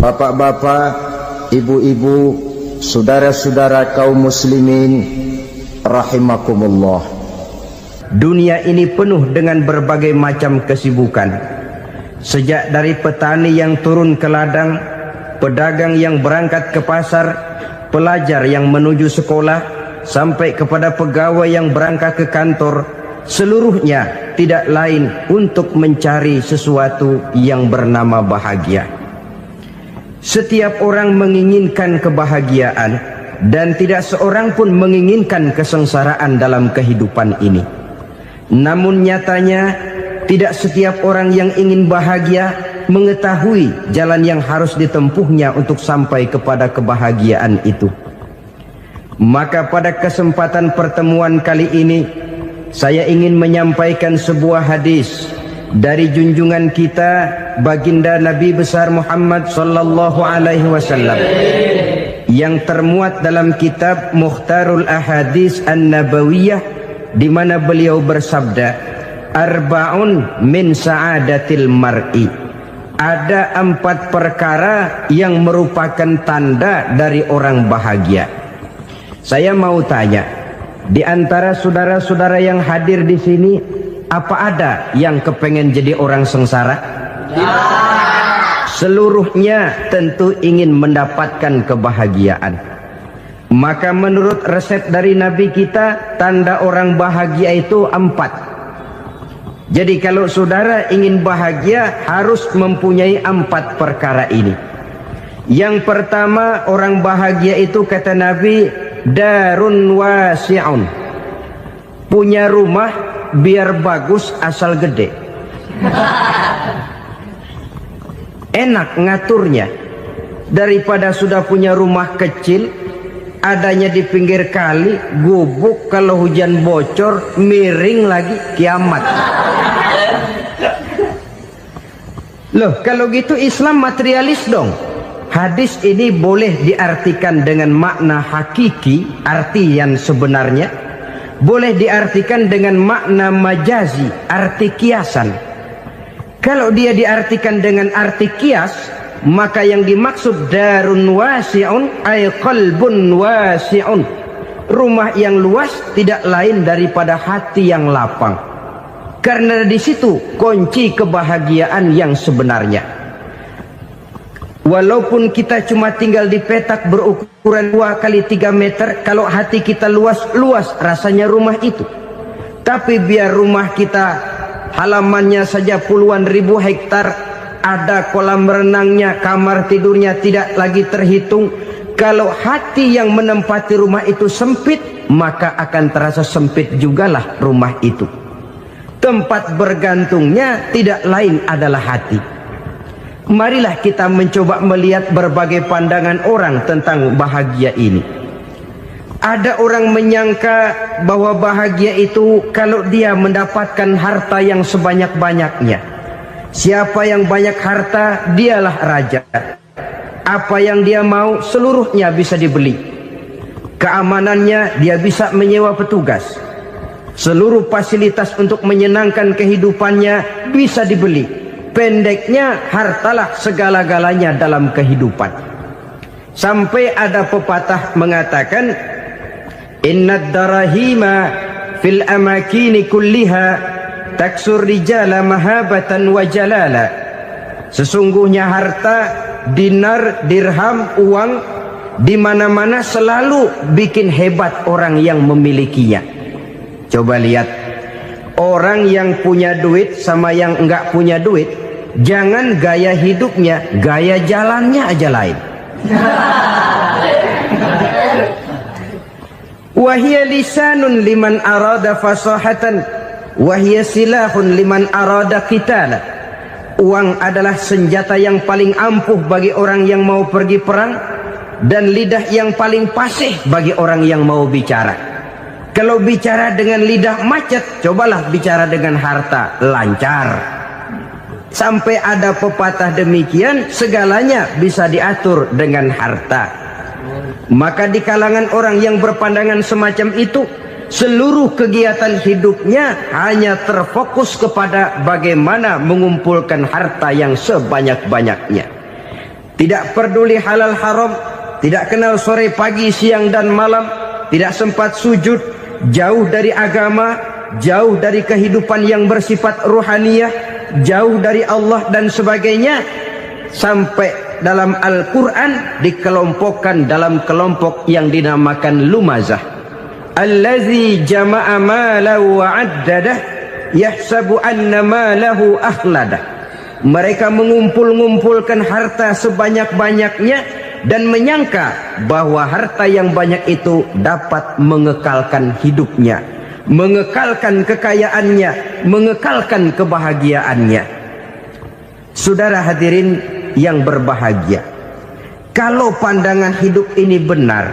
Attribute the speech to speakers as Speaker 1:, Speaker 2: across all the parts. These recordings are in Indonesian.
Speaker 1: Bapak-bapak, ibu-ibu, saudara-saudara kaum muslimin rahimakumullah.
Speaker 2: Dunia ini penuh dengan berbagai macam kesibukan. Sejak dari petani yang turun ke ladang, pedagang yang berangkat ke pasar, pelajar yang menuju sekolah, sampai kepada pegawai yang berangkat ke kantor, seluruhnya tidak lain untuk mencari sesuatu yang bernama bahagia. Setiap orang menginginkan kebahagiaan, dan tidak seorang pun menginginkan kesengsaraan dalam kehidupan ini. Namun nyatanya tidak setiap orang yang ingin bahagia mengetahui jalan yang harus ditempuhnya untuk sampai kepada kebahagiaan itu. Maka pada kesempatan pertemuan kali ini, saya ingin menyampaikan sebuah hadis dari junjungan kita baginda Nabi besar Muhammad sallallahu alaihi wasallam yang termuat dalam kitab Mukhtarul Ahadits An-Nabawiyah, di mana beliau bersabda, arba'un min sa'adatil mar'i. Ada 4 perkara yang merupakan tanda dari orang bahagia. Saya mau tanya, di antara saudara-saudara yang hadir di sini, apa ada yang kepengen jadi orang sengsara? Ya. Seluruhnya tentu ingin mendapatkan kebahagiaan. Maka menurut resep dari Nabi kita, tanda orang bahagia itu 4. Jadi kalau saudara ingin bahagia, harus mempunyai 4 perkara ini. Yang pertama, orang bahagia itu kata Nabi, darun wasi'un. Punya rumah biar bagus asal gede. Enak ngaturnya. Daripada sudah punya rumah kecil, adanya di pinggir kali, gubuk, kalau hujan bocor, miring lagi, kiamat. Loh, kalau gitu Islam materialis dong. Hadis ini boleh diartikan dengan makna hakiki, arti yang sebenarnya. Boleh diartikan dengan makna majazi, arti kiasan. Kalau dia diartikan dengan arti kias, maka yang dimaksud darun wasi'un ay qalbun wasi'un. Rumah yang luas tidak lain daripada hati yang lapang. Karena di situ kunci kebahagiaan yang sebenarnya. Walaupun kita cuma tinggal di petak berukuran 2 kali 3 meter, kalau hati kita luas rasanya rumah itu. Tapi biar rumah kita halamannya saja puluhan ribu hektar, ada kolam renangnya, kamar tidurnya tidak lagi terhitung. Kalau hati yang menempati rumah itu sempit, maka akan terasa sempit jugalah rumah itu. Tempat bergantungnya tidak lain adalah hati. Marilah kita mencoba melihat berbagai pandangan orang tentang bahagia ini. Ada orang menyangka bahwa bahagia itu kalau dia mendapatkan harta yang sebanyak-banyaknya. Siapa yang banyak harta, dialah raja. Apa yang dia mau, seluruhnya bisa dibeli. Keamanannya, dia bisa menyewa petugas. Seluruh fasilitas untuk menyenangkan kehidupannya bisa dibeli. Pendeknya, hartalah segala-galanya dalam kehidupan. Sampai ada pepatah mengatakan, innad darahima fil amakini kulliha taksur rijala mahabatan wa jalala. Sesungguhnya harta, dinar, dirham, uang, di mana-mana selalu bikin hebat orang yang memilikinya. Coba lihat, orang yang punya duit sama yang enggak punya duit, jangan gaya hidupnya, gaya jalannya aja lain. Wahia lisanun liman arada fasahatan, wahia silahun liman arada qitala. Uang adalah senjata yang paling ampuh bagi orang yang mau pergi perang, dan lidah yang paling fasih bagi orang yang mau bicara. Kalau bicara dengan lidah macet, cobalah bicara dengan harta, lancar. Sampai ada pepatah demikian, segalanya bisa diatur dengan harta. Maka di kalangan orang yang berpandangan semacam itu, seluruh kegiatan hidupnya hanya terfokus kepada bagaimana mengumpulkan harta yang sebanyak-banyaknya. tidak peduli halal haram, tidak kenal sore pagi siang dan malam, tidak sempat sujud, jauh dari agama, jauh dari kehidupan yang bersifat ruhaniyah, jauh dari Allah dan sebagainya, sampai dalam Al-Quran dikelompokkan dalam kelompok yang dinamakan lumazah. Allazi jama'a malahu wa 'addadah yahsabu anna malahu akhladah. Mereka mengumpul-ngumpulkan harta sebanyak-banyaknya dan menyangka bahwa harta yang banyak itu dapat mengekalkan hidupnya, mengekalkan kekayaannya, mengekalkan kebahagiaannya. Saudara hadirin yang berbahagia, kalau pandangan hidup ini benar,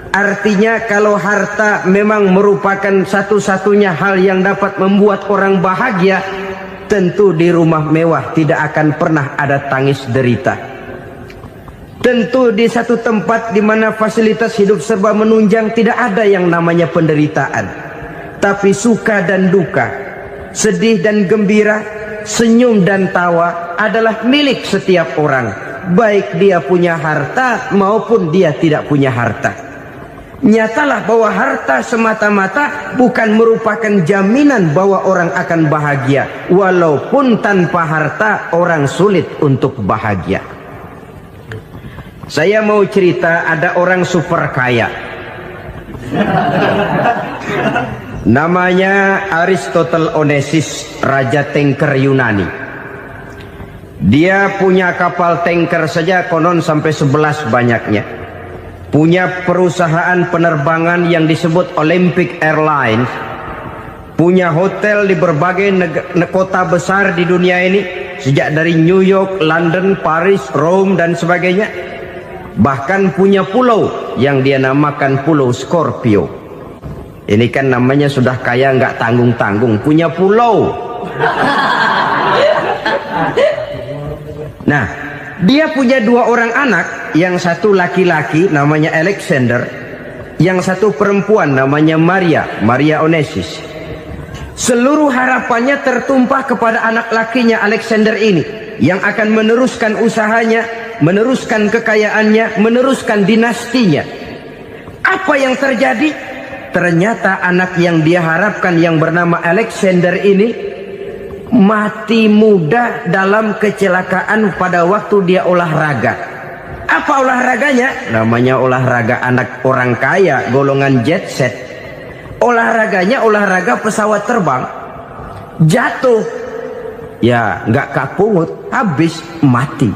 Speaker 2: artinya kalau harta memang merupakan satu-satunya hal yang dapat membuat orang bahagia, tentu di rumah mewah tidak akan pernah ada tangis derita. Tentu di satu tempat di mana fasilitas hidup serba menunjang tidak ada yang namanya penderitaan. Tapi suka dan duka, sedih dan gembira, senyum dan tawa adalah milik setiap orang, baik dia punya harta maupun dia tidak punya harta. Nyatalah bahwa harta semata-mata bukan merupakan jaminan bahwa orang akan bahagia. Walaupun tanpa harta orang sulit untuk bahagia. Saya mau cerita, ada orang super kaya, namanya Aristotle Onassis, Raja Tanker Yunani. Dia punya kapal tanker saja konon sampai 11 banyaknya. Punya perusahaan penerbangan yang disebut Olympic Airlines. Punya hotel di berbagai kota besar di dunia ini, sejak dari New York, London, Paris, Rome dan sebagainya. Bahkan punya pulau yang dia namakan Pulau Scorpio. Ini kan namanya sudah kaya nggak tanggung-tanggung, punya pulau. Nah, dia punya 2 orang anak, yang satu laki-laki namanya Alexander, yang satu perempuan namanya Maria Onassis. Seluruh harapannya tertumpah kepada anak lakinya Alexander ini, yang akan meneruskan usahanya, meneruskan kekayaannya, meneruskan dinastinya. Apa yang terjadi? Ternyata anak yang dia harapkan yang bernama Alexander ini mati muda dalam kecelakaan pada waktu dia olahraga. Apa olahraganya? Namanya olahraga anak orang kaya, golongan jet set. Olahraganya olahraga pesawat terbang. Jatuh, ya nggak kapungut, habis mati.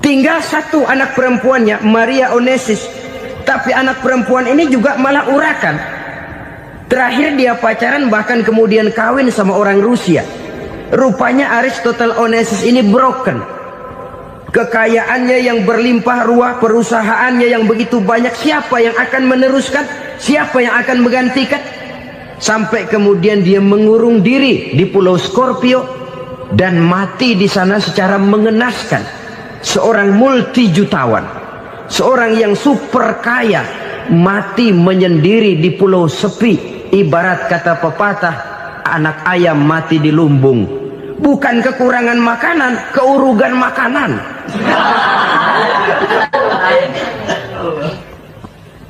Speaker 2: Tinggal satu anak perempuannya, Maria Onassis. Tapi anak perempuan ini juga malah urakan. Terakhir dia pacaran, bahkan kemudian kawin sama orang Rusia. Rupanya Aristotle Onassis ini broken. Kekayaannya yang berlimpah ruah, perusahaannya yang begitu banyak, siapa yang akan meneruskan? Siapa yang akan menggantikan? Sampai kemudian dia mengurung diri di Pulau Scorpio dan mati di sana secara mengenaskan. Seorang multi jutawan, seorang yang super kaya, mati menyendiri di pulau sepi. Ibarat kata pepatah, anak ayam mati di lumbung. Bukan kekurangan makanan, keurugan makanan.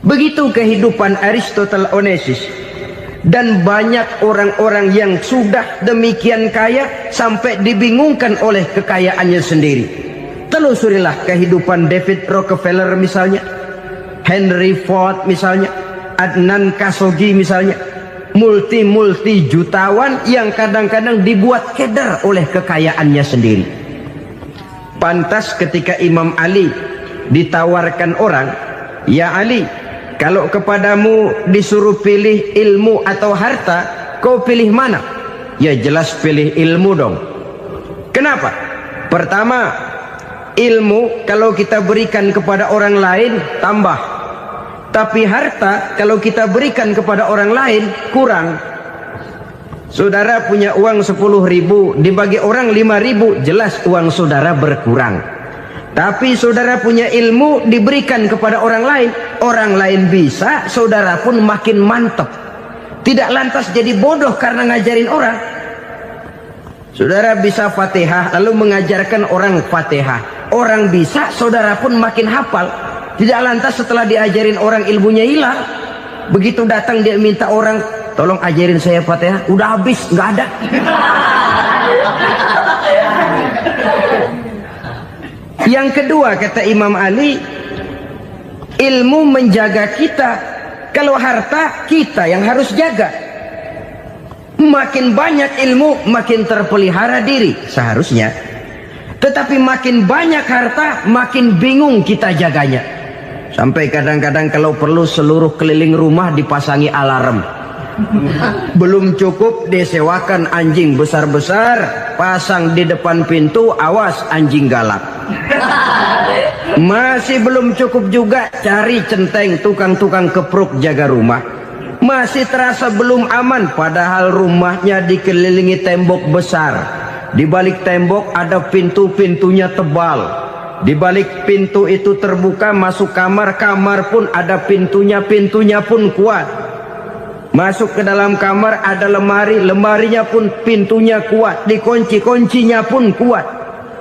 Speaker 2: Begitu kehidupan Aristotle Onassis. Dan banyak orang-orang yang sudah demikian kaya sampai dibingungkan oleh kekayaannya sendiri. Telusurilah kehidupan David Rockefeller misalnya, Henry Ford misalnya, Adnan Khashoggi misalnya. Multi jutawan yang kadang-kadang dibuat keder oleh kekayaannya sendiri. Pantas ketika Imam Ali ditawarkan orang, "Ya Ali, kalau kepadamu disuruh pilih ilmu atau harta, kau pilih mana?" Ya jelas pilih ilmu dong. Kenapa? Pertama, ilmu kalau kita berikan kepada orang lain tambah. Tapi harta kalau kita berikan kepada orang lain kurang. Saudara punya uang 10.000, dibagi orang 5.000, jelas uang saudara berkurang. Tapi saudara punya ilmu, diberikan kepada orang lain bisa, saudara pun makin mantap. Tidak lantas jadi bodoh karena ngajarin orang. Saudara bisa Fatihah lalu mengajarkan orang Fatihah. Orang bisa, saudara pun makin hafal. Tidak lantas setelah diajarin orang ilmunya hilang. Begitu datang dia minta orang, tolong ajarin saya Fatihah, udah habis, nggak ada. Yang kedua kata Imam Ali, ilmu menjaga kita. Kalau harta, kita yang harus jaga. Makin banyak ilmu, makin terpelihara diri seharusnya. Tetapi makin banyak harta, makin bingung kita jaganya. Sampai kadang-kadang kalau perlu seluruh keliling rumah dipasangi alarm. Belum cukup disewakan anjing besar-besar, pasang di depan pintu, awas anjing galak. Masih belum cukup juga, cari centeng tukang-tukang kepruk jaga rumah. Masih terasa belum aman, padahal rumahnya dikelilingi tembok besar. Di balik tembok ada pintu-pintunya tebal. Di balik pintu itu terbuka masuk kamar, kamar pun ada pintunya, pintunya pun kuat. Masuk ke dalam kamar ada lemari, lemarinya pun pintunya kuat, dikunci, kuncinya pun kuat.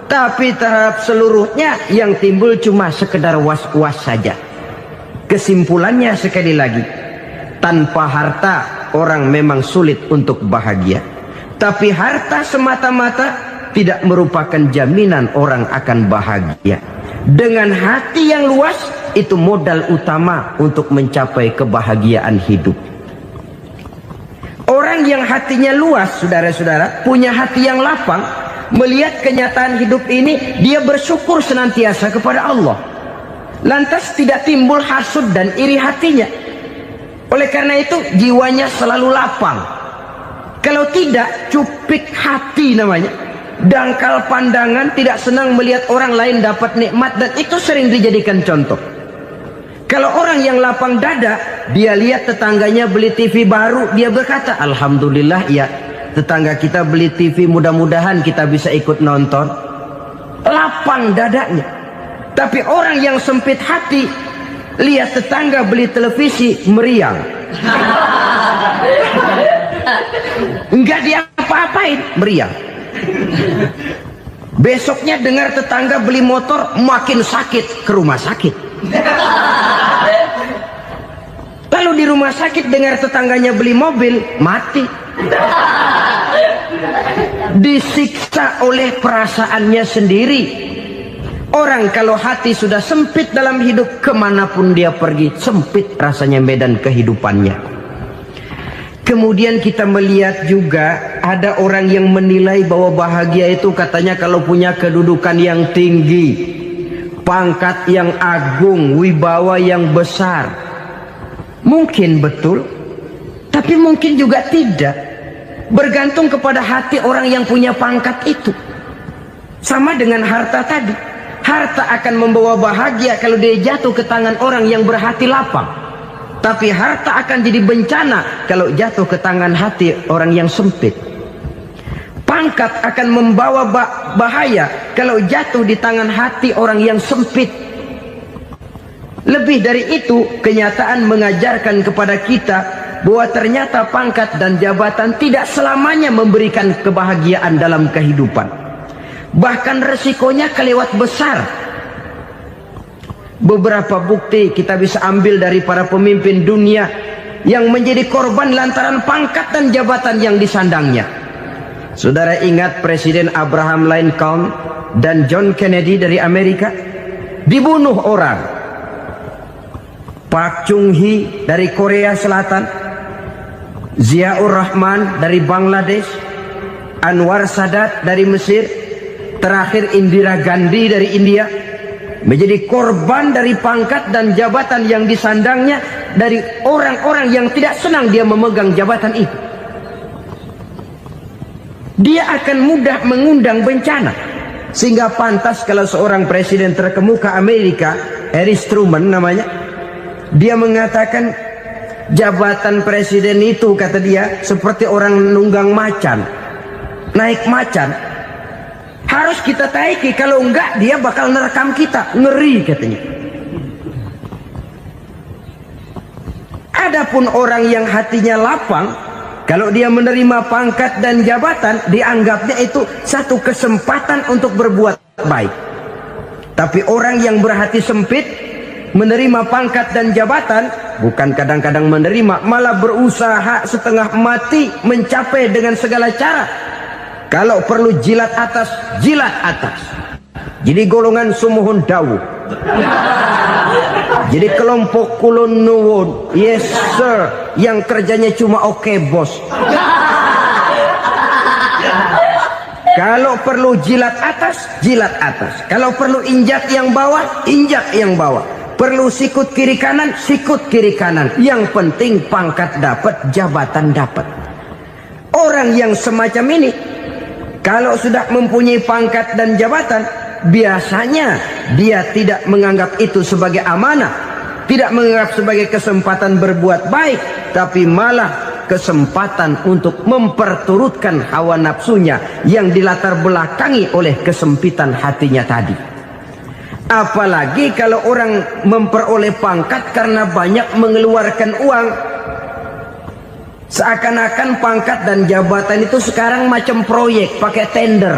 Speaker 2: Tapi terhadap seluruhnya yang timbul cuma sekedar was-was saja. Kesimpulannya sekali lagi, tanpa harta orang memang sulit untuk bahagia. Tapi harta semata-mata tidak merupakan jaminan orang akan bahagia. Dengan hati yang luas, itu modal utama untuk mencapai kebahagiaan hidup. Orang yang hatinya luas, saudara-saudara, punya hati yang lapang, melihat kenyataan hidup ini, dia bersyukur senantiasa kepada Allah. Lantas tidak timbul hasud dan iri hatinya. Oleh karena itu jiwanya selalu lapang. Kalau tidak, cupik hati namanya. Dangkal pandangan, tidak senang melihat orang lain dapat nikmat, dan itu sering dijadikan contoh. Kalau orang yang lapang dada, dia lihat tetangganya beli TV baru, dia berkata, alhamdulillah ya, tetangga kita beli TV, mudah-mudahan kita bisa ikut nonton. Lapang dadanya. Tapi orang yang sempit hati, lihat tetangga beli televisi, meriang. Enggak dia apa-apain, meriang. Besoknya dengar tetangga beli motor, makin sakit, ke rumah sakit. Lalu di rumah sakit dengar tetangganya beli mobil, mati. Disiksa oleh perasaannya sendiri. Orang kalau hati sudah sempit dalam hidup, kemanapun dia pergi, sempit rasanya medan kehidupannya. Kemudian kita melihat juga ada orang yang menilai bahwa bahagia itu katanya kalau punya kedudukan yang tinggi, pangkat yang agung, wibawa yang besar. Mungkin betul, tapi mungkin juga tidak. Bergantung kepada hati orang yang punya pangkat itu. Sama dengan harta tadi. Harta akan membawa bahagia kalau dia jatuh ke tangan orang yang berhati lapang. Tapi harta akan jadi bencana kalau jatuh ke tangan hati orang yang sempit. Pangkat akan membawa bahaya kalau jatuh di tangan hati orang yang sempit. Lebih dari itu, kenyataan mengajarkan kepada kita bahwa ternyata pangkat dan jabatan tidak selamanya memberikan kebahagiaan dalam kehidupan. Bahkan resikonya kelewat besar. Beberapa bukti kita bisa ambil dari para pemimpin dunia yang menjadi korban lantaran pangkat dan jabatan yang disandangnya. Saudara ingat Presiden Abraham Lincoln dan John Kennedy dari Amerika? Dibunuh orang. Park Chung-hee dari Korea Selatan, Ziaur Rahman dari Bangladesh, Anwar Sadat dari Mesir, terakhir Indira Gandhi dari India, menjadi korban dari pangkat dan jabatan yang disandangnya dari orang-orang yang tidak senang dia memegang jabatan itu. Dia akan mudah mengundang bencana. Sehingga pantas kalau seorang presiden terkemuka Amerika, Harry Truman namanya, dia mengatakan jabatan presiden itu, kata dia, seperti orang nunggang macan, naik macan. Harus kita taiki, kalau enggak dia bakal nerekam kita, ngeri katanya. Adapun orang yang hatinya lapang, Kalau dia menerima pangkat dan jabatan, dianggapnya itu satu kesempatan untuk berbuat baik. Tapi orang yang berhati sempit, menerima pangkat dan jabatan, bukan kadang-kadang menerima, malah berusaha setengah mati mencapai dengan segala cara. Kalau perlu jilat atas, jilat atas. Jadi golongan sumuhun dawu. Jadi kelompok kulon nuwun, yes sir, yang kerjanya cuma oke bos. Kalau perlu jilat atas, jilat atas. Kalau perlu injak yang bawah, injak yang bawah. Perlu sikut kiri kanan, sikut kiri kanan. Yang penting pangkat dapat, jabatan dapat. Orang yang semacam ini, kalau sudah mempunyai pangkat dan jabatan, biasanya dia tidak menganggap itu sebagai amanah, tidak menganggap sebagai kesempatan berbuat baik, tapi malah kesempatan untuk memperturutkan hawa nafsunya yang dilatar belakangi oleh kesempitan hatinya tadi. Apalagi kalau orang memperoleh pangkat karena banyak mengeluarkan uang. Seakan-akan pangkat dan jabatan itu sekarang macam proyek, pakai tender.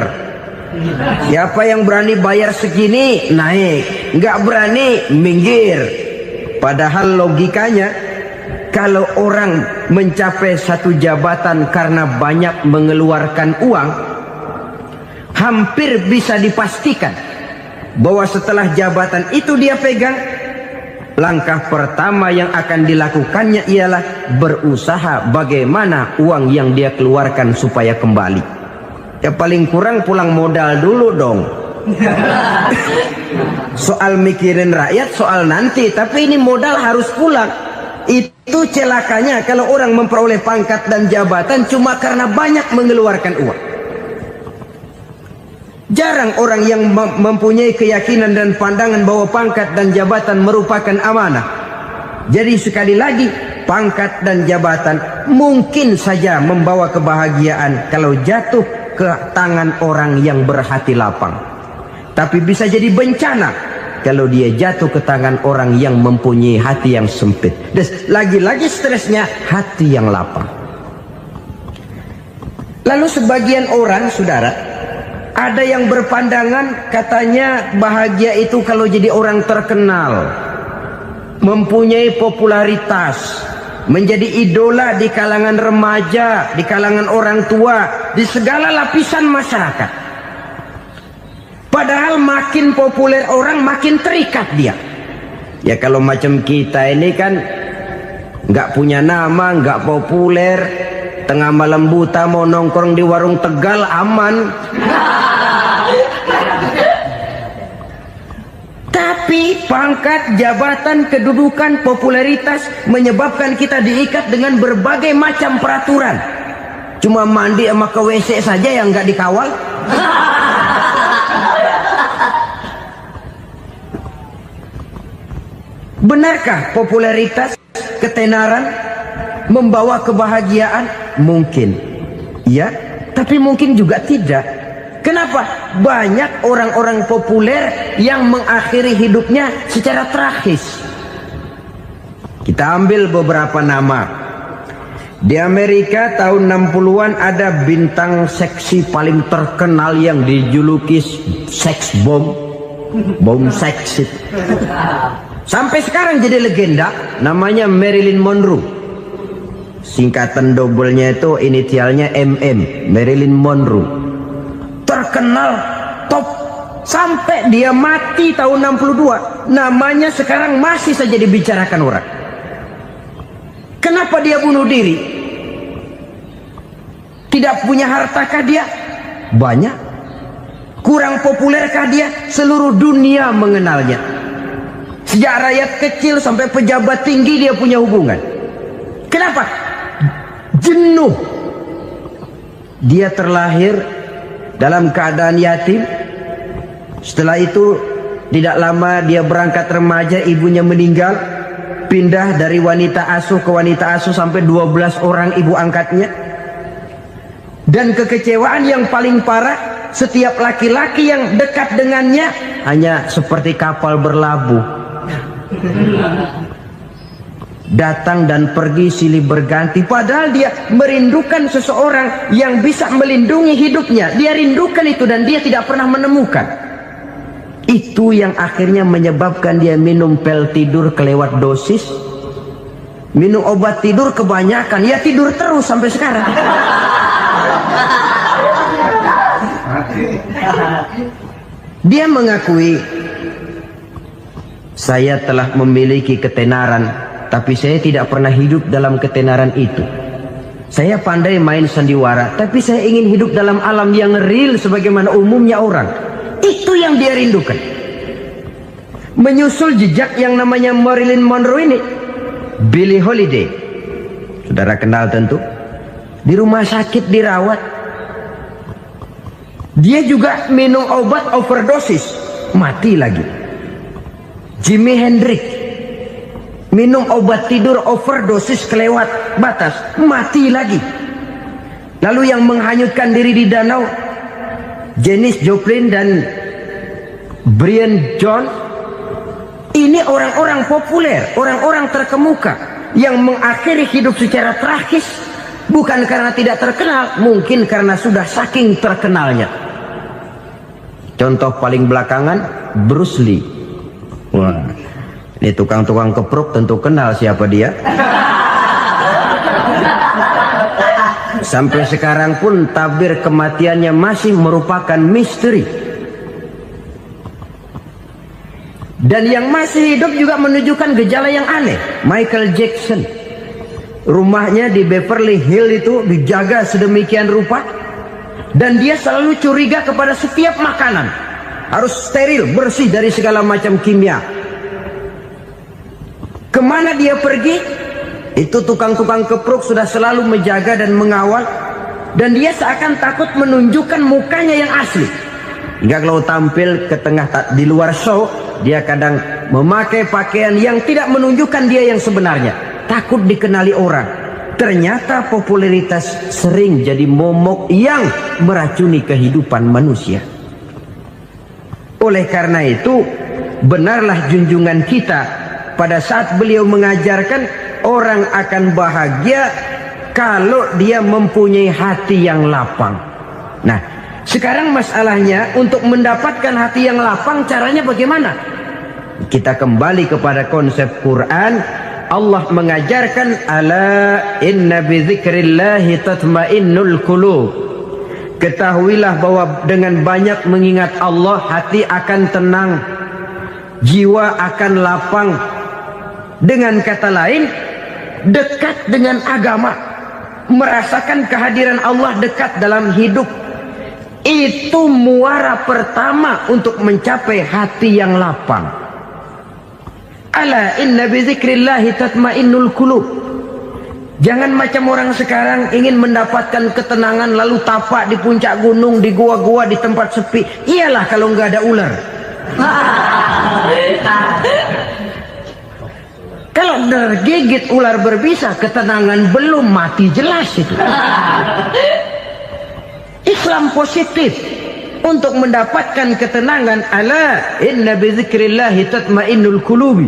Speaker 2: Siapa yang berani bayar segini naik, nggak berani minggir. Padahal logikanya, kalau orang mencapai satu jabatan karena banyak mengeluarkan uang, hampir bisa dipastikan bahwa setelah jabatan itu dia pegang, langkah pertama yang akan dilakukannya ialah berusaha bagaimana uang yang dia keluarkan supaya kembali. Ya paling kurang pulang modal dulu dong. Soal mikirin rakyat soal nanti, tapi ini modal harus pulang. Itu celakanya kalau orang memperoleh pangkat dan jabatan cuma karena banyak mengeluarkan uang. Jarang orang yang mempunyai keyakinan dan pandangan bahwa pangkat dan jabatan merupakan amanah. Jadi sekali lagi, pangkat dan jabatan mungkin saja membawa kebahagiaan kalau jatuh ke tangan orang yang berhati lapang. Tapi bisa jadi bencana kalau dia jatuh ke tangan orang yang mempunyai hati yang sempit. Dan lagi-lagi stresnya hati yang lapang. Lalu sebagian orang, saudara, ada yang berpandangan katanya bahagia itu kalau jadi orang terkenal, mempunyai popularitas, menjadi idola di kalangan remaja, di kalangan orang tua, di segala lapisan masyarakat. Padahal makin populer orang, makin terikat dia. Ya kalau macam kita ini kan nggak punya nama, nggak populer, tengah malam buta mau nongkrong di warung Tegal aman. Tapi pangkat, jabatan, kedudukan, popularitas menyebabkan kita diikat dengan berbagai macam peraturan. Cuma mandi sama ke WC saja yang nggak dikawal. Benarkah popularitas, ketenaran membawa kebahagiaan? Mungkin. Ya, tapi mungkin juga tidak. Kenapa? Banyak orang-orang populer yang mengakhiri hidupnya secara tragis. Kita ambil beberapa nama. Di Amerika tahun 60-an ada bintang seksi paling terkenal yang dijuluki seks bom. Bom seks. Sampai sekarang jadi legenda, namanya Marilyn Monroe. Singkatan doublenya itu inisialnya MM, Marilyn Monroe. Terkenal top sampai dia mati tahun 62, namanya sekarang masih saja dibicarakan orang. Kenapa dia bunuh diri? Tidak punya hartakah dia? Banyak. Kurang populerkah dia? Seluruh dunia mengenalnya. Sejak rakyat kecil sampai pejabat tinggi dia punya hubungan. Kenapa? Jenuh. Dia terlahir dalam keadaan yatim. Setelah itu tidak lama dia berangkat remaja, ibunya meninggal, pindah dari wanita asuh ke wanita asuh sampai 12 orang ibu angkatnya. Dan kekecewaan yang paling parah, setiap laki-laki yang dekat dengannya hanya seperti kapal berlabuh. datang dan pergi silih berganti, padahal dia merindukan seseorang yang bisa melindungi hidupnya. Dia rindukan itu dan dia tidak pernah menemukan. Itu yang akhirnya menyebabkan dia minum pil tidur kelewat dosis, minum obat tidur kebanyakan, ya tidur terus sampai sekarang. Dia mengakui, saya telah memiliki ketenaran, tapi saya tidak pernah hidup dalam ketenaran itu. Saya pandai main sandiwara, tapi saya ingin hidup dalam alam yang real sebagaimana umumnya orang. Itu yang dia rindukan. Menyusul jejak yang namanya Marilyn Monroe ini, Billie Holiday, saudara kenal tentu, di rumah sakit dirawat. Dia juga minum obat overdosis, mati lagi. Jimi Hendrix minum obat tidur overdosis kelewat batas, mati lagi. Lalu yang menghanyutkan diri di danau, Janis Joplin dan Brian Jones. Ini orang-orang populer, orang-orang terkemuka yang mengakhiri hidup secara tragis, bukan karena tidak terkenal, mungkin karena sudah saking terkenalnya. Contoh paling belakangan, Bruce Lee. Wah, ini tukang-tukang keprok tentu kenal siapa dia. Sampai sekarang pun tabir kematiannya masih merupakan misteri. Dan yang masih hidup juga menunjukkan gejala yang aneh. Michael Jackson, rumahnya di Beverly Hills itu dijaga sedemikian rupa, dan dia selalu curiga kepada setiap makanan harus steril, bersih dari segala macam kimia. Kemana dia pergi, itu tukang-tukang keprok sudah selalu menjaga dan mengawal, dan dia seakan takut menunjukkan mukanya yang asli. Hingga kalau tampil ke tengah di luar show, dia kadang memakai pakaian yang tidak menunjukkan dia yang sebenarnya, takut dikenali orang. Ternyata popularitas sering jadi momok yang meracuni kehidupan manusia. Oleh karena itu, benarlah junjungan kita pada saat beliau mengajarkan orang akan bahagia kalau dia mempunyai hati yang lapang. Nah, sekarang masalahnya untuk mendapatkan hati yang lapang, caranya bagaimana? Kita kembali kepada konsep Quran. Allah mengajarkan, ala inna bizikrillahi tatmainnul qulub. Ketahuilah bahwa dengan banyak mengingat Allah, hati akan tenang, jiwa akan lapang. Dengan kata lain, dekat dengan agama, merasakan kehadiran Allah dekat dalam hidup. Itu muara pertama untuk mencapai hati yang lapang. Ala inna bizikrillahi tatmainnul qulub. Jangan macam orang sekarang ingin mendapatkan ketenangan lalu tapak di puncak gunung, di gua-gua, di tempat sepi. Iyalah kalau nggak ada ular. Kalau tergigit ular berbisa, ketenangan belum, mati jelas itu. Islam positif untuk mendapatkan ketenangan. Ala inna bizikrillahi tatmainnul qulubi.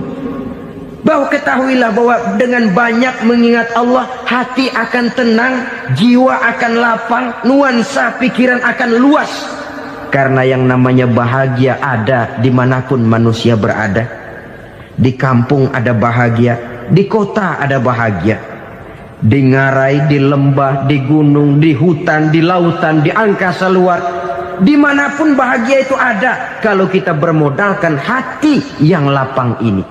Speaker 2: Bahwa ketahuilah bahwa dengan banyak mengingat Allah, hati akan tenang, jiwa akan lapang, nuansa pikiran akan luas. Karena yang namanya bahagia ada dimanapun manusia berada. Di kampung ada bahagia, di kota ada bahagia, di ngarai, di lembah, di gunung, di hutan, di lautan, di angkasa luar, dimanapun bahagia itu ada kalau kita bermodalkan hati yang lapang ini.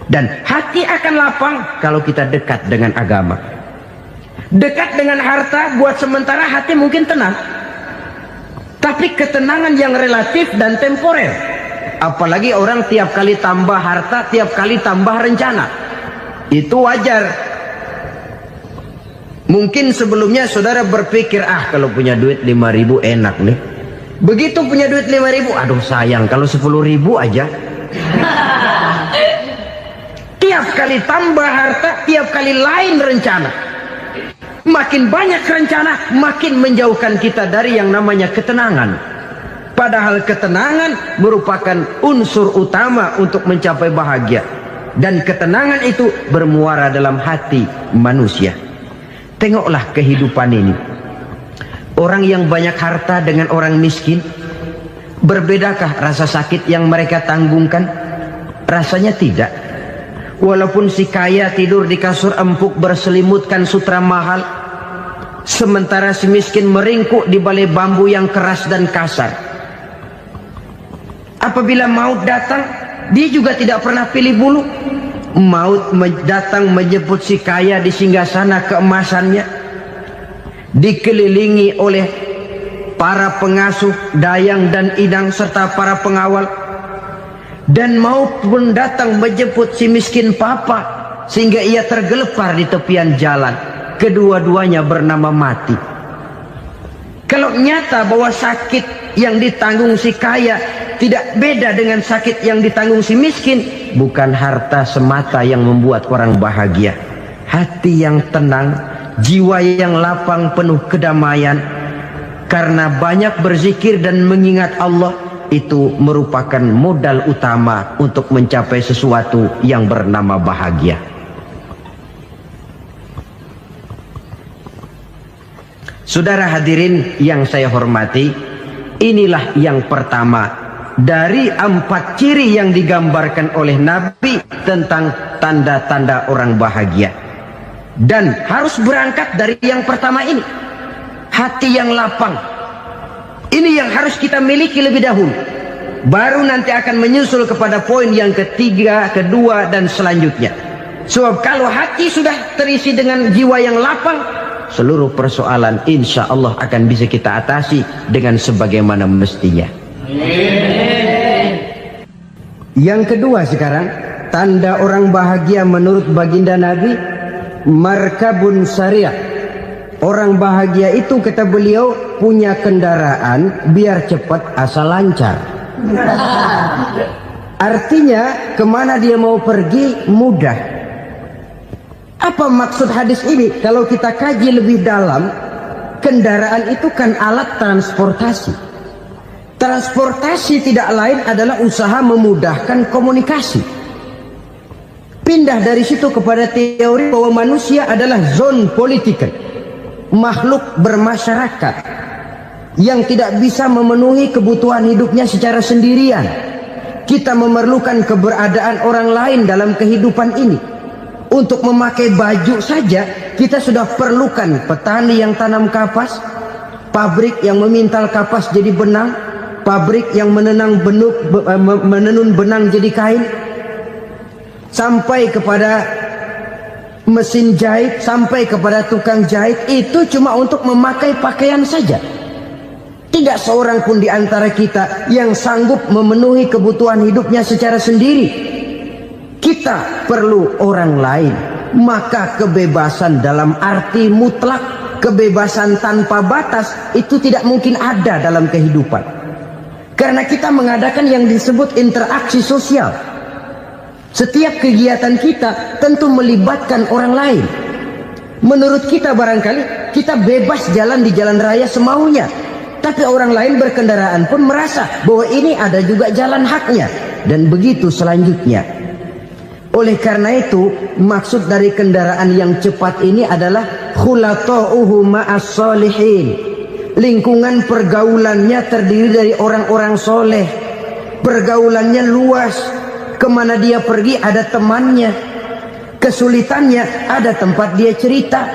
Speaker 2: Dan hati akan lapang kalau kita dekat dengan agama. Dekat dengan harta buat sementara hati mungkin tenang, tapi ketenangan yang relatif dan temporer. Apalagi orang tiap kali tambah harta, tiap kali tambah rencana. Itu wajar. Mungkin sebelumnya saudara berpikir, kalau punya duit 5.000 enak nih. Begitu punya duit 5.000, aduh sayang kalau 10.000 aja. Tiap kali tambah harta, tiap kali lain rencana. Makin banyak rencana, makin menjauhkan kita dari yang namanya ketenangan. Padahal ketenangan merupakan unsur utama untuk mencapai bahagia. dan ketenangan itu bermuara dalam hati manusia. Tengoklah kehidupan ini. Orang yang banyak harta dengan orang miskin, berbedakah rasa sakit yang mereka tanggungkan? Rasanya tidak. Walaupun si kaya tidur di kasur empuk berselimutkan sutra mahal, sementara si miskin meringkuk di balai bambu yang keras dan kasar. Apabila maut datang, dia juga tidak pernah pilih bulu. Maut datang menjemput si kaya di singgasana keemasannya, dikelilingi oleh para pengasuh, dayang dan idang serta para pengawal. Dan maut pun datang menjemput si miskin papa, sehingga ia tergelepar di tepian jalan. Kedua-duanya bernama mati. Kalau nyata bahwa sakit yang ditanggung si kaya tidak beda dengan sakit yang ditanggung si miskin, bukan harta semata yang membuat orang bahagia. Hati yang tenang, jiwa yang lapang penuh kedamaian karena banyak berzikir dan mengingat Allah, itu merupakan modal utama untuk mencapai sesuatu yang bernama bahagia. Saudara hadirin yang saya hormati, inilah yang pertama dari 4 ciri yang digambarkan oleh Nabi tentang tanda-tanda orang bahagia. Dan harus berangkat dari yang pertama ini, hati yang lapang. Ini yang harus kita miliki lebih dahulu. Baru nanti akan menyusul kepada poin yang ketiga, kedua, dan selanjutnya. Sebab kalau hati sudah terisi dengan jiwa yang lapang, seluruh persoalan insya Allah akan bisa kita atasi dengan sebagaimana mestinya. Yang kedua sekarang, tanda orang bahagia menurut baginda Nabi, markabun syariah. Orang bahagia itu, kata beliau, punya kendaraan biar cepat asal lancar. Artinya kemana dia mau pergi mudah. Apa maksud hadis ini? Kalau kita kaji lebih dalam, kendaraan itu kan alat transportasi. Transportasi tidak lain adalah usaha memudahkan komunikasi. Pindah dari situ kepada teori bahwa manusia adalah zon political, makhluk bermasyarakat yang tidak bisa memenuhi kebutuhan hidupnya secara sendirian. Kita memerlukan keberadaan orang lain dalam kehidupan ini. Untuk memakai baju saja kita sudah perlukan petani yang tanam kapas, pabrik yang memintal kapas jadi benang, pabrik yang menenun benang jadi kain, sampai kepada mesin jahit, sampai kepada tukang jahit. Itu cuma untuk memakai pakaian saja. Tidak seorang pun di antara kita yang sanggup memenuhi kebutuhan hidupnya secara sendiri. Kita perlu orang lain. Maka kebebasan dalam arti mutlak, kebebasan tanpa batas, itu tidak mungkin ada dalam kehidupan. Karena kita mengadakan yang disebut interaksi sosial. Setiap kegiatan kita tentu melibatkan orang lain. Menurut kita barangkali kita bebas jalan di jalan raya semaunya, tapi orang lain berkendaraan pun merasa bahwa ini ada juga jalan haknya. Dan begitu selanjutnya. Oleh karena itu, maksud dari kendaraan yang cepat ini adalah khulata'uhu ma'as solihin. Lingkungan pergaulannya terdiri dari orang-orang soleh. Pergaulannya luas. Kemana dia pergi ada temannya. Kesulitannya ada tempat dia cerita.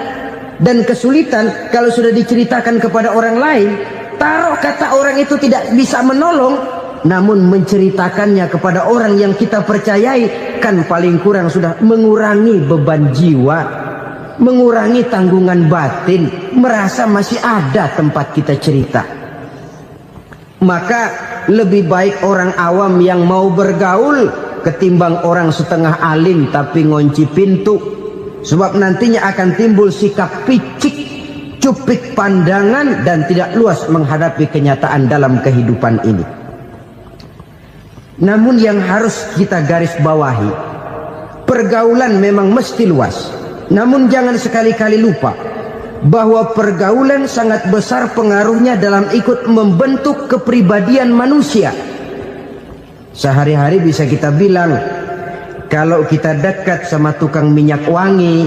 Speaker 2: Dan kesulitan kalau sudah diceritakan kepada orang lain, taruh kata orang itu tidak bisa menolong, namun menceritakannya kepada orang yang kita percayai, kan paling kurang sudah mengurangi beban jiwa, mengurangi tanggungan batin, merasa masih ada tempat kita cerita. Maka lebih baik orang awam yang mau bergaul ketimbang orang setengah alim tapi ngunci pintu. Sebab nantinya akan timbul sikap picik, cupik pandangan, dan tidak luas menghadapi kenyataan dalam kehidupan ini. Namun yang harus kita garis bawahi, pergaulan memang mesti luas. Namun jangan sekali-kali lupa bahwa pergaulan sangat besar pengaruhnya dalam ikut membentuk kepribadian manusia. Sehari-hari bisa kita bilang, Kalau kita dekat sama tukang minyak wangi,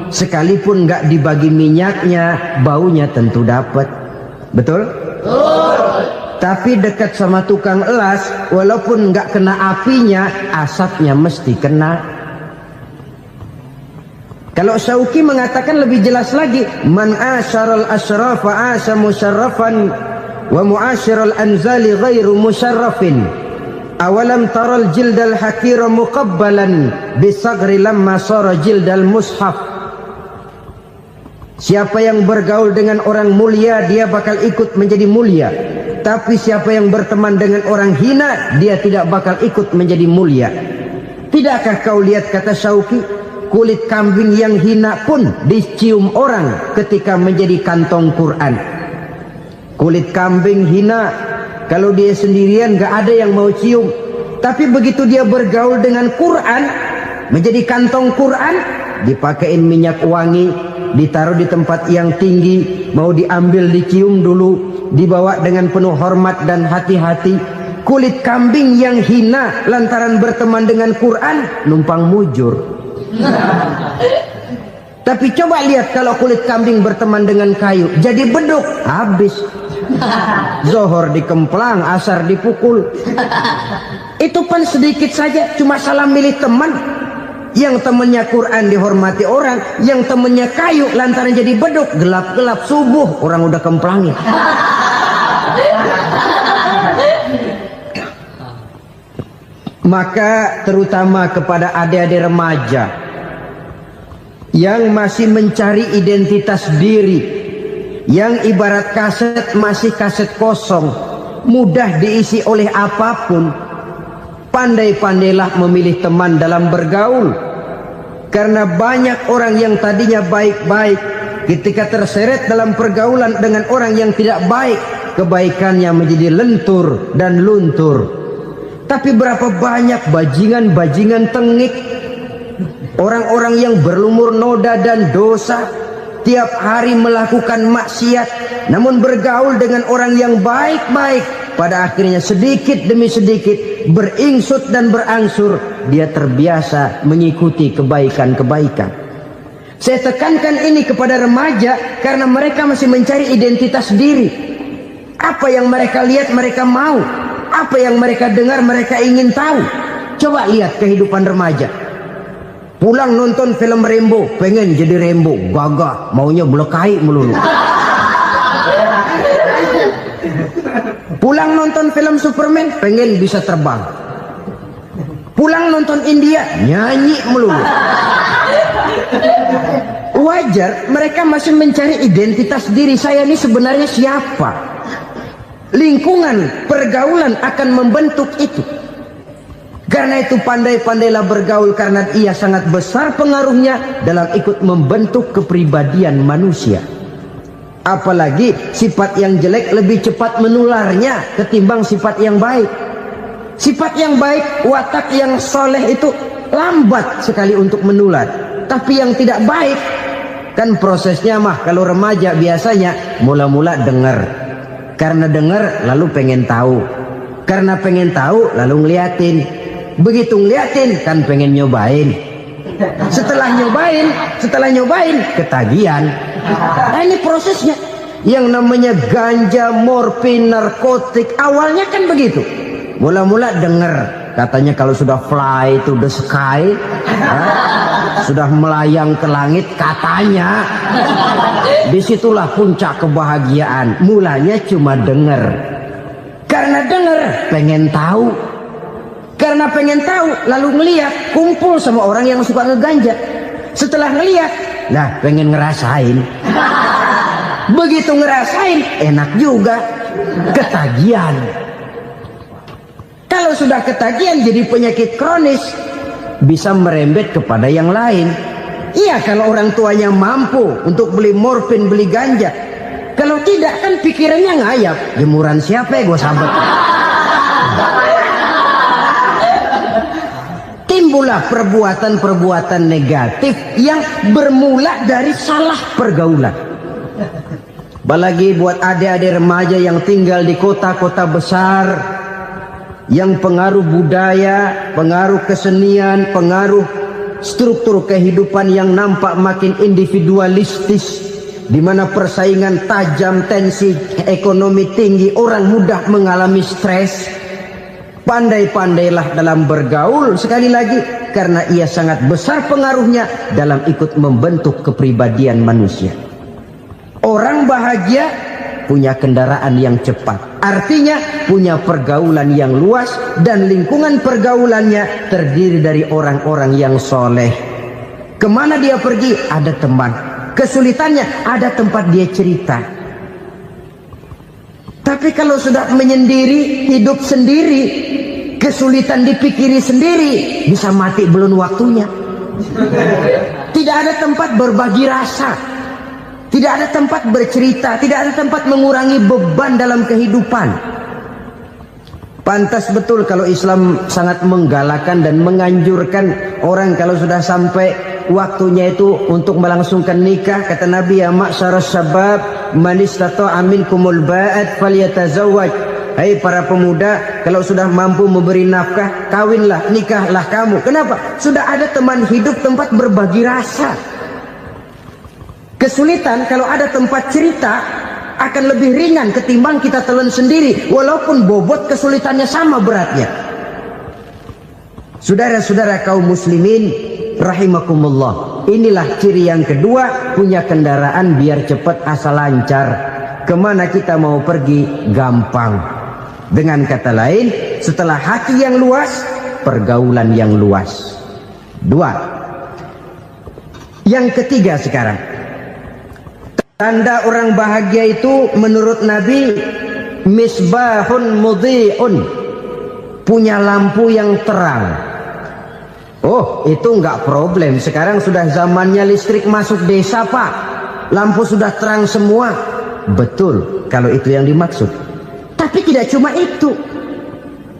Speaker 2: sekalipun nggak dibagi minyaknya, baunya tentu dapat. Betul? Tapi dekat sama tukang elas, walaupun nggak kena apinya, asapnya mesti kena. Kalau Syauqi mengatakan lebih jelas lagi, man asyaral asrafa asa musyarrafan wa muasyiral anzali ghairu musyarrafin. Awalam taral jildal hakira muqabbalan bisagri lamma sara jildal mushaf. Siapa yang bergaul dengan orang mulia, dia bakal ikut menjadi mulia. Tapi siapa yang berteman dengan orang hina, dia tidak bakal ikut menjadi mulia. Tidakkah kau lihat, kata Syauqi, kulit kambing yang hina pun dicium orang ketika menjadi kantong Quran. Kulit kambing hina, kalau dia sendirian gak ada yang mau cium. Tapi begitu dia bergaul dengan Quran, menjadi kantong Quran, dipakein minyak wangi, ditaruh di tempat yang tinggi, mau diambil dicium dulu, dibawa dengan penuh hormat dan hati-hati. Kulit kambing yang hina lantaran berteman dengan Quran, numpang mujur. Tapi coba lihat kalau kulit kambing berteman dengan kayu, jadi beduk, habis. Zohor dikemplang, asar dipukul. Itu pun sedikit saja, cuma salah milih teman. Yang temannya Quran dihormati orang, yang temannya kayu lantaran jadi beduk, gelap-gelap subuh orang udah kemplangin. Maka terutama kepada adik-adik remaja yang masih mencari identitas diri, yang ibarat kaset masih kaset kosong, mudah diisi oleh apapun, pandai-pandailah memilih teman dalam bergaul. Karena banyak orang yang tadinya baik-baik, ketika terseret dalam pergaulan dengan orang yang tidak baik, kebaikannya menjadi lentur dan luntur. Tapi berapa banyak bajingan-bajingan tengik, orang-orang yang berlumur noda dan dosa, tiap hari melakukan maksiat, namun bergaul dengan orang yang baik-baik, pada akhirnya sedikit demi sedikit beringsut dan berangsur dia terbiasa mengikuti kebaikan-kebaikan. Saya tekankan ini kepada remaja karena mereka masih mencari identitas diri. Apa yang mereka lihat mereka mau, apa yang mereka dengar mereka ingin tahu. Coba lihat kehidupan remaja. Pulang nonton film Rambo, pengen jadi Rambo, gagah, maunya melekai melulu. Pulang nonton film Superman, pengen bisa terbang. Pulang nonton India, nyanyi melulu. Wajar, mereka masih mencari identitas diri. Saya ini sebenarnya siapa? Lingkungan, pergaulan akan membentuk itu. Karena itu pandai-pandailah bergaul, karena ia sangat besar pengaruhnya dalam ikut membentuk kepribadian manusia. Apalagi sifat yang jelek lebih cepat menularnya ketimbang sifat yang baik. Sifat yang baik, watak yang soleh itu lambat sekali untuk menular. Tapi yang tidak baik, kan prosesnya mah kalau remaja biasanya mula-mula dengar. Karena dengar lalu pengen tahu. Karena pengen tahu lalu ngeliatin. Begitu ngeliatin kan pengen nyobain. Setelah nyobain ketagihan. Nah, ini prosesnya. Yang namanya ganja, morfin, narkotik, awalnya kan begitu. Mula-mula dengar, katanya kalau sudah fly to the sky, sudah melayang ke langit, katanya disitulah puncak kebahagiaan. Mulanya cuma dengar. Karena dengar pengen tahu. Karena pengen tahu lalu ngeliat, kumpul sama orang yang suka ngeganja. Setelah ngeliat, nah pengen ngerasain. Begitu ngerasain, enak juga, ketagihan. Kalau sudah ketagihan jadi penyakit kronis, bisa merembet kepada yang lain. Iya, kalau orang tuanya mampu untuk beli morfin, beli ganja. Kalau tidak kan pikirannya ngayap, jemuran siapa ya gue sahabat. Timbullah perbuatan-perbuatan negatif yang bermula dari salah pergaulan. Apalagi buat adik-adik remaja yang tinggal di kota-kota besar, yang pengaruh budaya, pengaruh kesenian, pengaruh struktur kehidupan yang nampak makin individualistis, di mana persaingan tajam, tensi ekonomi tinggi, orang mudah mengalami stres. Pandai-pandailah dalam bergaul, sekali lagi, karena ia sangat besar pengaruhnya dalam ikut membentuk kepribadian manusia. Orang bahagia punya kendaraan yang cepat, artinya punya pergaulan yang luas, dan lingkungan pergaulannya terdiri dari orang-orang yang soleh. Kemana dia pergi, ada teman. Kesulitannya, ada tempat dia cerita. Tapi kalau sudah menyendiri, hidup sendiri, kesulitan dipikiri sendiri, bisa mati belum waktunya. Tidak ada tempat berbagi rasa, tidak ada tempat bercerita, tidak ada tempat mengurangi beban dalam kehidupan. Pantas betul kalau Islam sangat menggalakkan dan menganjurkan orang kalau sudah sampai waktunya itu untuk melangsungkan nikah. Kata Nabi, ya ma'syarus syabab man istata'a minkumul ba'at falyatazawwaj. Hai para pemuda, kalau sudah mampu memberi nafkah, kawinlah, nikahlah kamu. Kenapa? Sudah ada teman hidup, tempat berbagi rasa. Kesulitan kalau ada tempat cerita akan lebih ringan ketimbang kita telan sendiri, walaupun bobot kesulitannya sama beratnya. Saudara-saudara kaum muslimin rahimakumullah, inilah ciri yang kedua, punya kendaraan biar cepat asal lancar. Kemana kita mau pergi gampang. Dengan kata lain, setelah hati yang luas, pergaulan yang luas. Dua. Yang ketiga sekarang, tanda orang bahagia itu menurut Nabi, misbahun mudhi'un, punya lampu yang terang. Oh, itu enggak problem. Sekarang sudah zamannya listrik masuk desa, Pak. Lampu sudah terang semua. Betul, kalau itu yang dimaksud. Tapi tidak cuma itu.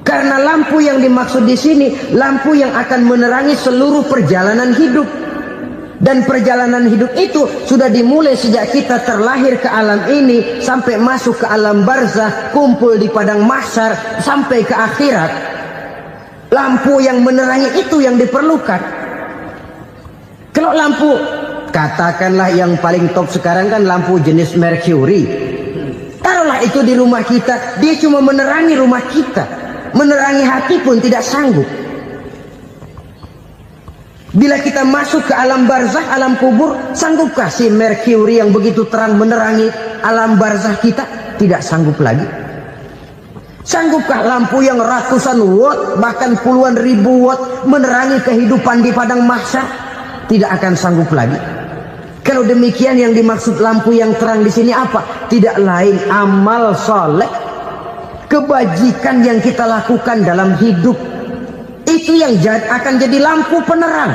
Speaker 2: Karena lampu yang dimaksud di sini, lampu yang akan menerangi seluruh perjalanan hidup. Dan perjalanan hidup itu sudah dimulai sejak kita terlahir ke alam ini, sampai masuk ke alam barzah, kumpul di padang mahsyar, sampai ke akhirat. Lampu yang menerangi itu yang diperlukan. Kalau lampu, katakanlah yang paling top sekarang kan lampu jenis Mercury. Taruhlah itu di rumah kita, dia cuma menerangi rumah kita, menerangi hati pun tidak sanggup. Bila kita masuk ke alam barzah, alam kubur, sanggupkah si Mercury yang begitu terang menerangi alam barzah kita? Tidak sanggup lagi. Sanggupkah lampu yang ratusan watt, bahkan puluhan ribu watt menerangi kehidupan di padang mahsyar? Tidak akan sanggup lagi. Kalau demikian, yang dimaksud lampu yang terang di sini apa? Tidak lain amal soleh, kebajikan yang kita lakukan dalam hidup. Itu yang akan jadi lampu penerang.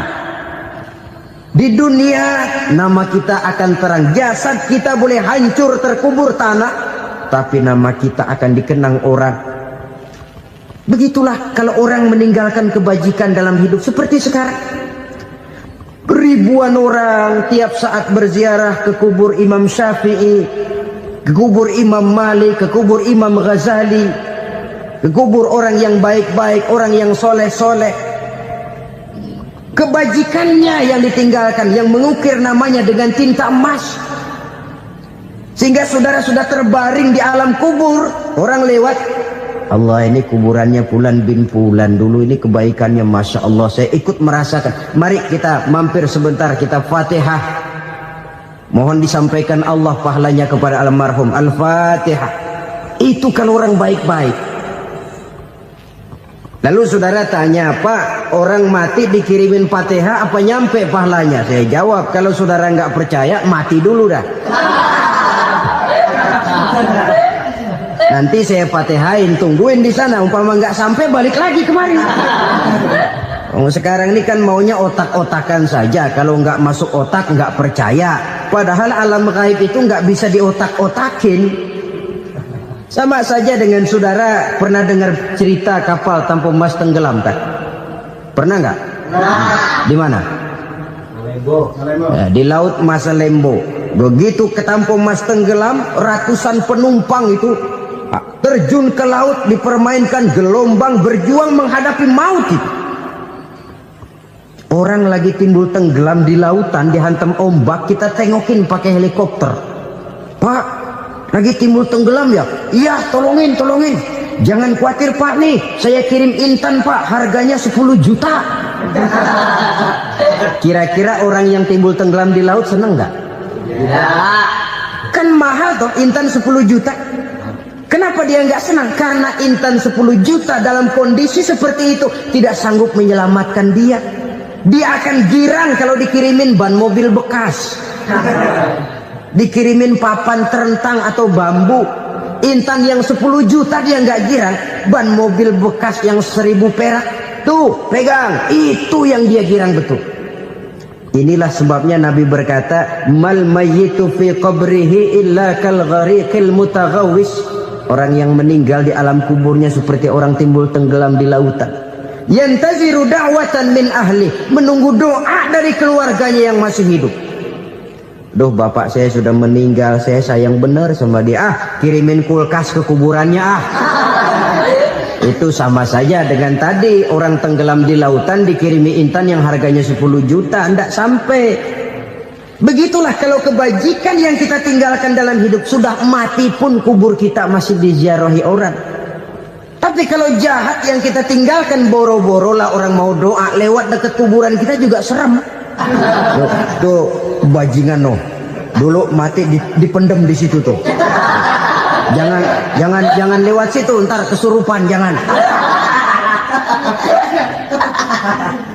Speaker 2: Di dunia nama kita akan terang, jasad kita boleh hancur terkubur tanah, tapi nama kita akan dikenang orang. Begitulah kalau orang meninggalkan kebajikan dalam hidup seperti sekarang. Ribuan orang tiap saat berziarah ke kubur Imam Syafi'i, ke kubur Imam Malik, ke kubur Imam Ghazali, ke kubur orang yang baik-baik, orang yang soleh-soleh. Kebajikannya yang ditinggalkan, yang mengukir namanya dengan tinta emas. Sehingga saudara sudah terbaring di alam kubur, orang lewat, Allah, ini kuburannya Fulan bin Fulan, dulu ini kebaikannya Masya Allah, saya ikut merasakan. Mari kita mampir sebentar, kita Fatihah. Mohon disampaikan Allah pahalanya kepada almarhum. Al-Fatihah. Itu kalau orang baik-baik. Lalu saudara tanya, Pak, orang mati dikirimin Fatihah apa nyampe pahalanya? Saya jawab, kalau saudara nggak percaya, mati dulu dah. Nanti saya Fatihain, tungguin di sana. Umpama nggak sampai, balik lagi kemari. Sekarang ini kan maunya otak-otakan saja. Kalau nggak masuk otak, nggak percaya. Padahal alam gaib itu nggak bisa diotak-otakin. Sama saja dengan saudara pernah dengar cerita kapal tanpa emas tenggelam kan? Pernah nggak? Di mana? Ya, di laut Masalembo. Begitu ke tanpa emas tenggelam, ratusan penumpang itu terjun ke laut, dipermainkan gelombang, berjuang menghadapi maut itu. Orang lagi timbul tenggelam di lautan, dihantam ombak, kita tengokin pakai helikopter. Pak, lagi timbul tenggelam ya? Iya, tolongin. Jangan khawatir Pak, nih saya kirim intan Pak, harganya 10 juta. Kira-kira orang yang timbul tenggelam di laut seneng nggak?
Speaker 3: Tidak.
Speaker 2: Kan mahal toh intan 10 juta. Kenapa dia nggak senang? Karena intan 10 juta dalam kondisi seperti itu tidak sanggup menyelamatkan dia. Dia akan girang kalau dikirimin ban mobil bekas, dikirimin papan terentang atau bambu. Intan yang 10 juta dia nggak girang, ban mobil bekas yang 1000 perak tuh pegang, itu yang dia girang betul. Inilah sebabnya Nabi berkata, mal mayyitu fi qabrihi illa kal ghariqil mutaghawwis. Orang yang meninggal di alam kuburnya seperti orang timbul tenggelam di lautan. Yantaziru da'watan min ahli, menunggu doa dari keluarganya yang masih hidup. Duh, bapak saya sudah meninggal, saya sayang benar sama dia. Kirimin kulkas ke kuburannya Itu sama saja dengan tadi orang tenggelam di lautan dikirimi intan yang harganya 10 juta, tidak sampai. Begitulah kalau kebajikan yang kita tinggalkan dalam hidup, sudah mati pun kubur kita masih diziarahi orang. Tapi kalau jahat yang kita tinggalkan, boro-boro lah orang mau doa lewat dekat kuburan kita juga serem. Tuh bajingan no, dulu mati dipendem di situ tuh. Jangan lewat situ, ntar kesurupan, jangan.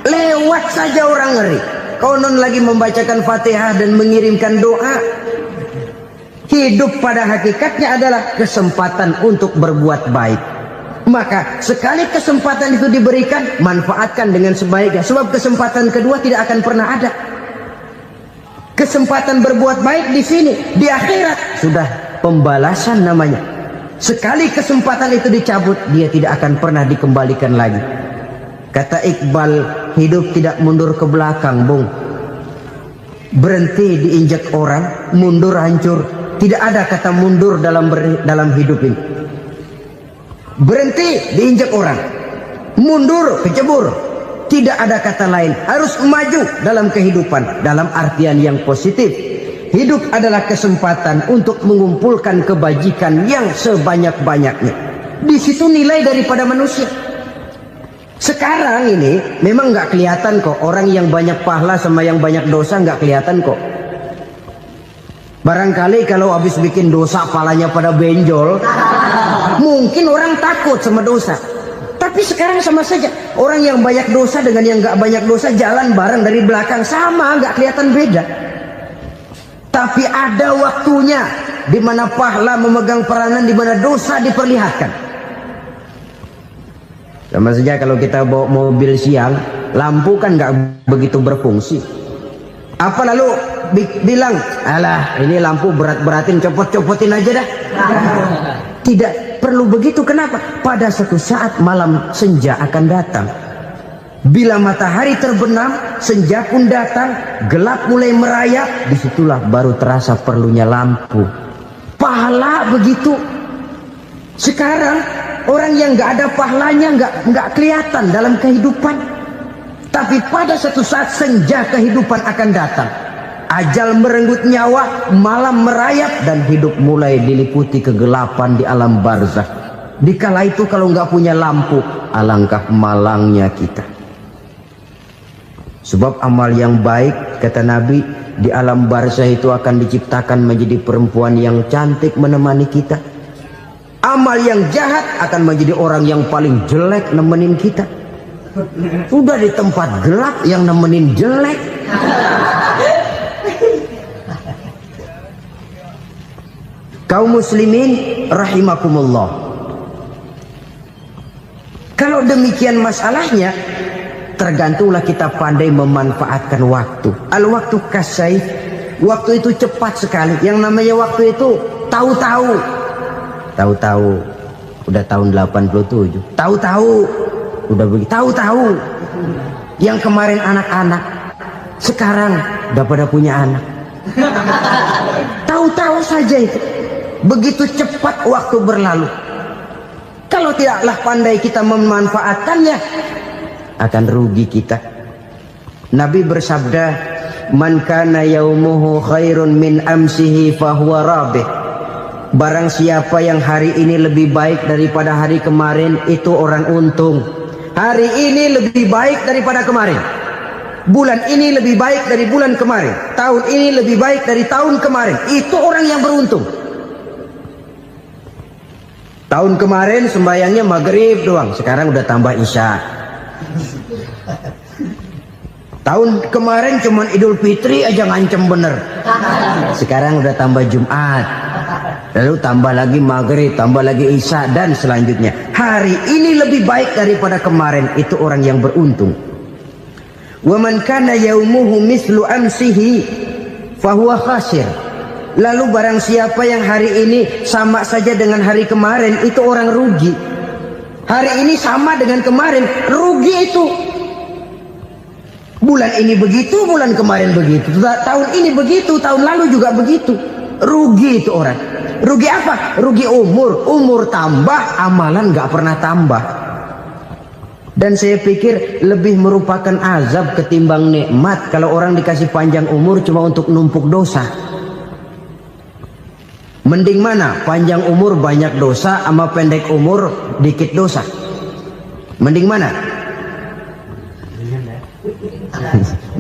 Speaker 2: Lewat saja orang ngeri. Konon lagi membacakan Fatihah dan mengirimkan doa. Hidup pada hakikatnya adalah kesempatan untuk berbuat baik. Maka sekali kesempatan itu diberikan, manfaatkan dengan sebaiknya. Sebab kesempatan kedua tidak akan pernah ada. Kesempatan berbuat baik di sini, di akhirat sudah pembalasan namanya. Sekali kesempatan itu dicabut, dia tidak akan pernah dikembalikan lagi. Kata Iqbal, hidup tidak mundur ke belakang, Bung. Berhenti diinjak orang, mundur hancur. Tidak ada kata mundur dalam hidup ini. Berhenti diinjak orang, mundur kecebur. Tidak ada kata lain, harus maju dalam kehidupan dalam artian yang positif. Hidup adalah kesempatan untuk mengumpulkan kebajikan yang sebanyak-banyaknya. Di situ nilai daripada manusia. Sekarang ini memang nggak kelihatan kok, orang yang banyak pahala sama yang banyak dosa nggak kelihatan kok. Barangkali kalau habis bikin dosa palanya pada benjol, mungkin orang takut sama dosa. Tapi sekarang sama saja, orang yang banyak dosa dengan yang nggak banyak dosa jalan bareng dari belakang, sama, nggak kelihatan beda. Tapi ada waktunya di mana pahala memegang peranan, di mana dosa diperlihatkan. Sama saja kalau kita bawa mobil siang, lampu kan nggak begitu berfungsi. Apa lalu bilang, alah ini lampu berat-beratin, copot-copotin aja dah. Tidak perlu begitu. Kenapa? Pada suatu saat malam senja akan datang. Bila matahari terbenam, senja pun datang, gelap mulai merayap, disitulah baru terasa perlunya lampu. Pahala begitu. Sekarang orang yang nggak ada pahalanya nggak kelihatan dalam kehidupan. Tapi pada suatu saat senja kehidupan akan datang. Ajal merenggut nyawa, malam merayap, dan hidup mulai diliputi kegelapan di alam barzakh. Dikala itu kalau nggak punya lampu, alangkah malangnya kita. Sebab amal yang baik, kata Nabi, di alam barzakh itu akan diciptakan menjadi perempuan yang cantik menemani kita. Amal yang jahat akan menjadi orang yang paling jelek nemenin kita. Sudah di tempat gelap yang nemenin jelek. Kaum muslimin rahimakumullah. Kalau demikian masalahnya, tergantunglah kita pandai memanfaatkan waktu. Al-waktu kasayf, waktu itu cepat sekali. Yang namanya waktu itu tahu-tahu. Tahu-tahu udah tahun 87. Tahu-tahu udah begitu. Tahu-tahu yang kemarin anak-anak, sekarang udah pada punya anak. Tahu-tahu saja itu. Begitu cepat waktu berlalu. Kalau tidaklah pandai kita memanfaatkannya, akan rugi kita. Nabi bersabda, "Man kana yaumuhu khairun min amsihi fahuwa rabih." Barang siapa yang hari ini lebih baik daripada hari kemarin, itu orang untung. Hari ini lebih baik daripada kemarin. Bulan ini lebih baik dari bulan kemarin. Tahun ini lebih baik dari tahun kemarin. Itu orang yang beruntung. Tahun kemarin sembahyangnya maghrib doang, sekarang udah tambah isya. Tahun kemarin cuman Idul Fitri aja ngancem bener, sekarang udah tambah Jumat, lalu tambah lagi maghrib, tambah lagi isya, dan selanjutnya. Hari ini lebih baik daripada kemarin, itu orang yang beruntung. Wa man kana yaumuhu mislu amsihi fahuwa khasir. Lalu barang siapa yang hari ini sama saja dengan hari kemarin, itu orang rugi. Hari ini sama dengan kemarin, rugi itu. Bulan ini begitu, bulan kemarin begitu, tahun ini begitu, tahun lalu juga begitu. Rugi itu orang. Rugi apa? Rugi umur. Umur tambah, amalan gak pernah tambah. Dan saya pikir lebih merupakan azab ketimbang nikmat kalau orang dikasih panjang umur cuma untuk numpuk dosa. Mending mana? Panjang umur banyak dosa sama pendek umur dikit dosa. Mending mana?